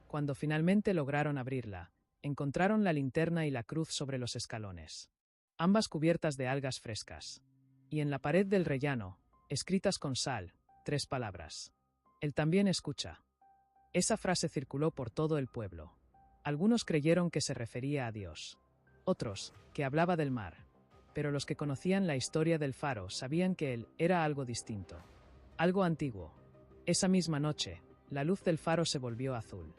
Cuando finalmente lograron abrirla, encontraron la linterna y la cruz sobre los escalones, ambas cubiertas de algas frescas. Y en la pared del rellano, escritas con sal, 3 palabras. Él también escucha. Esa frase circuló por todo el pueblo. Algunos creyeron que se refería a Dios. Otros, que hablaba del mar. Pero los que conocían la historia del faro sabían que él era algo distinto. Algo antiguo. Esa misma noche, la luz del faro se volvió azul.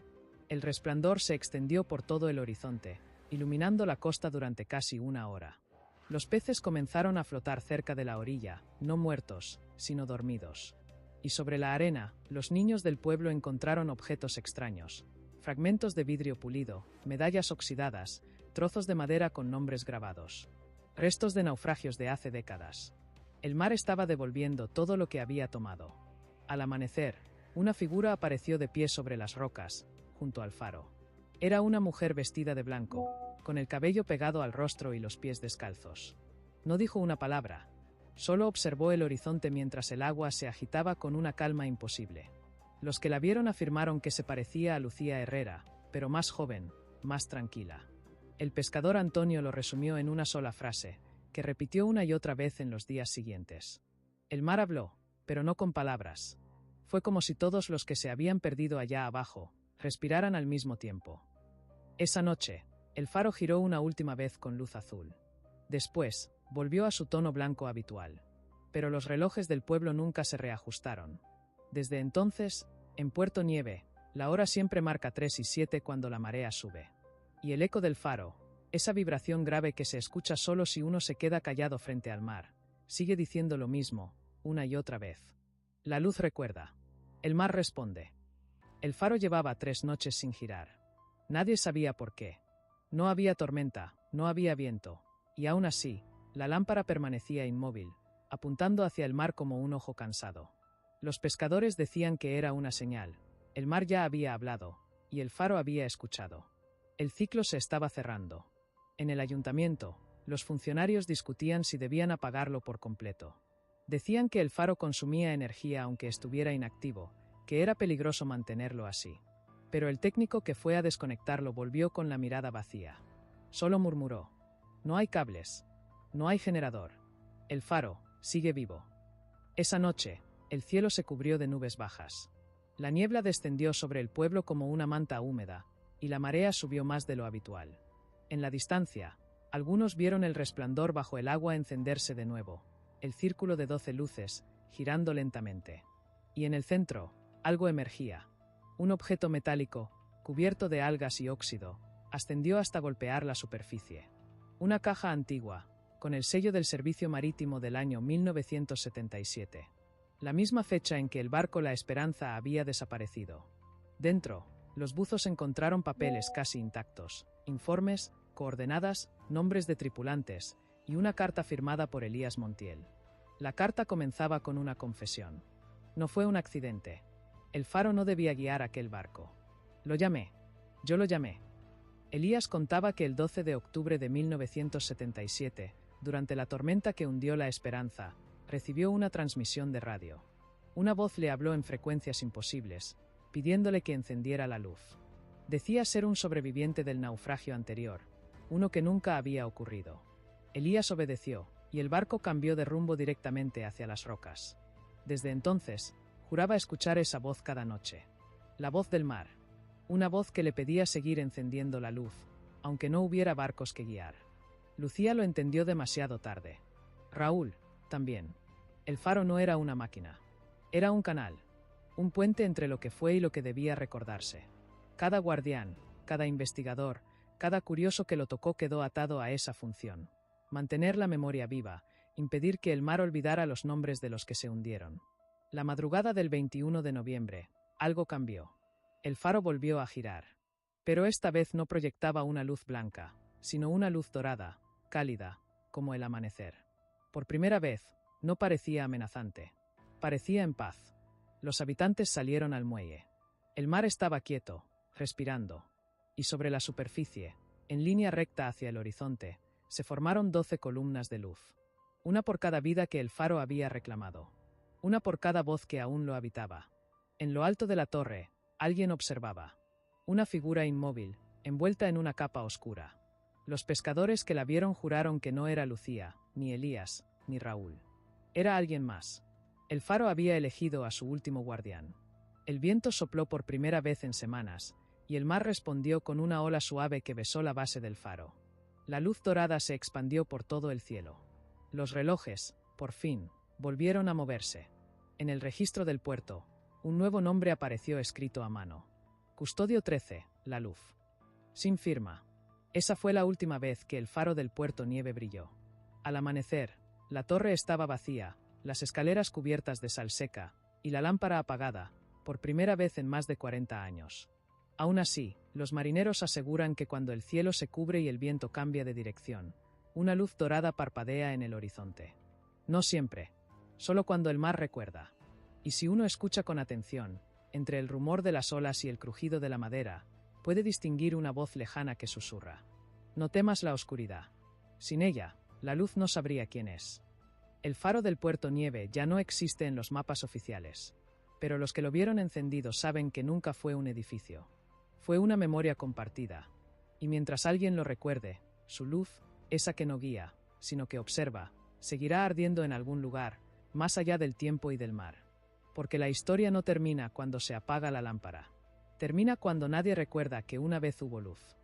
El resplandor se extendió por todo el horizonte, iluminando la costa durante casi 1 hora. Los peces comenzaron a flotar cerca de la orilla, no muertos, sino dormidos. Y sobre la arena, los niños del pueblo encontraron objetos extraños. Fragmentos de vidrio pulido, medallas oxidadas, trozos de madera con nombres grabados. Restos de naufragios de hace décadas. El mar estaba devolviendo todo lo que había tomado. Al amanecer, una figura apareció de pie sobre las rocas, junto al faro. Era una mujer vestida de blanco, con el cabello pegado al rostro y los pies descalzos. No dijo una palabra, solo observó el horizonte mientras el agua se agitaba con una calma imposible. Los que la vieron afirmaron que se parecía a Lucía Herrera, pero más joven, más tranquila. El pescador Antonio lo resumió en una sola frase, que repitió una y otra vez en los días siguientes. El mar habló, pero no con palabras. Fue como si todos los que se habían perdido allá abajo, respiraran al mismo tiempo. Esa noche, el faro giró una última vez con luz azul. Después, volvió a su tono blanco habitual. Pero los relojes del pueblo nunca se reajustaron. Desde entonces, en Puerto Nieve, la hora siempre marca 3 y 7 cuando la marea sube. Y el eco del faro, esa vibración grave que se escucha solo si uno se queda callado frente al mar, sigue diciendo lo mismo, una y otra vez. La luz recuerda. El mar responde. El faro llevaba 3 noches sin girar. Nadie sabía por qué. No había tormenta, no había viento, y aún así, la lámpara permanecía inmóvil, apuntando hacia el mar como un ojo cansado. Los pescadores decían que era una señal. El mar ya había hablado, y el faro había escuchado. El ciclo se estaba cerrando. En el ayuntamiento, los funcionarios discutían si debían apagarlo por completo. Decían que el faro consumía energía aunque estuviera inactivo, que era peligroso mantenerlo así. Pero el técnico que fue a desconectarlo volvió con la mirada vacía. Solo murmuró: no hay cables. No hay generador. El faro sigue vivo. Esa noche, el cielo se cubrió de nubes bajas. La niebla descendió sobre el pueblo como una manta húmeda, y la marea subió más de lo habitual. En la distancia, algunos vieron el resplandor bajo el agua encenderse de nuevo, el círculo de 12 luces, girando lentamente. Y en el centro, algo emergía. Un objeto metálico, cubierto de algas y óxido, ascendió hasta golpear la superficie. Una caja antigua, con el sello del Servicio Marítimo del año 1977. La misma fecha en que el barco La Esperanza había desaparecido. Dentro, los buzos encontraron papeles casi intactos, informes, coordenadas, nombres de tripulantes, y una carta firmada por Elías Montiel. La carta comenzaba con una confesión. No fue un accidente. El faro no debía guiar aquel barco. Lo llamé. Yo lo llamé. Elías contaba que el 12 de octubre de 1977, durante la tormenta que hundió La Esperanza, recibió una transmisión de radio. Una voz le habló en frecuencias imposibles, pidiéndole que encendiera la luz. Decía ser un sobreviviente del naufragio anterior, uno que nunca había ocurrido. Elías obedeció, y el barco cambió de rumbo directamente hacia las rocas. Desde entonces, juraba escuchar esa voz cada noche. La voz del mar. Una voz que le pedía seguir encendiendo la luz, aunque no hubiera barcos que guiar. Lucía lo entendió demasiado tarde. Raúl, también. El faro no era una máquina. Era un canal. Un puente entre lo que fue y lo que debía recordarse. Cada guardián, cada investigador, cada curioso que lo tocó quedó atado a esa función. Mantener la memoria viva, impedir que el mar olvidara los nombres de los que se hundieron. La madrugada del 21 de noviembre, algo cambió. El faro volvió a girar. Pero esta vez no proyectaba una luz blanca, sino una luz dorada, cálida, como el amanecer. Por primera vez, no parecía amenazante. Parecía en paz. Los habitantes salieron al muelle. El mar estaba quieto, respirando. Y sobre la superficie, en línea recta hacia el horizonte, se formaron 12 columnas de luz. Una por cada vida que el faro había reclamado. Una por cada voz que aún lo habitaba. En lo alto de la torre, alguien observaba. Una figura inmóvil, envuelta en una capa oscura. Los pescadores que la vieron juraron que no era Lucía, ni Elías, ni Raúl. Era alguien más. El faro había elegido a su último guardián. El viento sopló por primera vez en semanas, y el mar respondió con una ola suave que besó la base del faro. La luz dorada se expandió por todo el cielo. Los relojes, por fin, volvieron a moverse. En el registro del puerto, un nuevo nombre apareció escrito a mano. Custodio 13, La Luz. Sin firma. Esa fue la última vez que el faro del puerto Nieve brilló. Al amanecer, la torre estaba vacía, las escaleras cubiertas de sal seca, y la lámpara apagada, por primera vez en más de 40 años. Aún así, los marineros aseguran que cuando el cielo se cubre y el viento cambia de dirección, una luz dorada parpadea en el horizonte. No siempre, solo cuando el mar recuerda. Y si uno escucha con atención, entre el rumor de las olas y el crujido de la madera, puede distinguir una voz lejana que susurra. No temas la oscuridad. Sin ella, la luz no sabría quién es. El faro del puerto Nieve ya no existe en los mapas oficiales, pero los que lo vieron encendido saben que nunca fue un edificio. Fue una memoria compartida. Y mientras alguien lo recuerde, su luz, esa que no guía, sino que observa, seguirá ardiendo en algún lugar, más allá del tiempo y del mar. Porque la historia no termina cuando se apaga la lámpara. Termina cuando nadie recuerda que una vez hubo luz.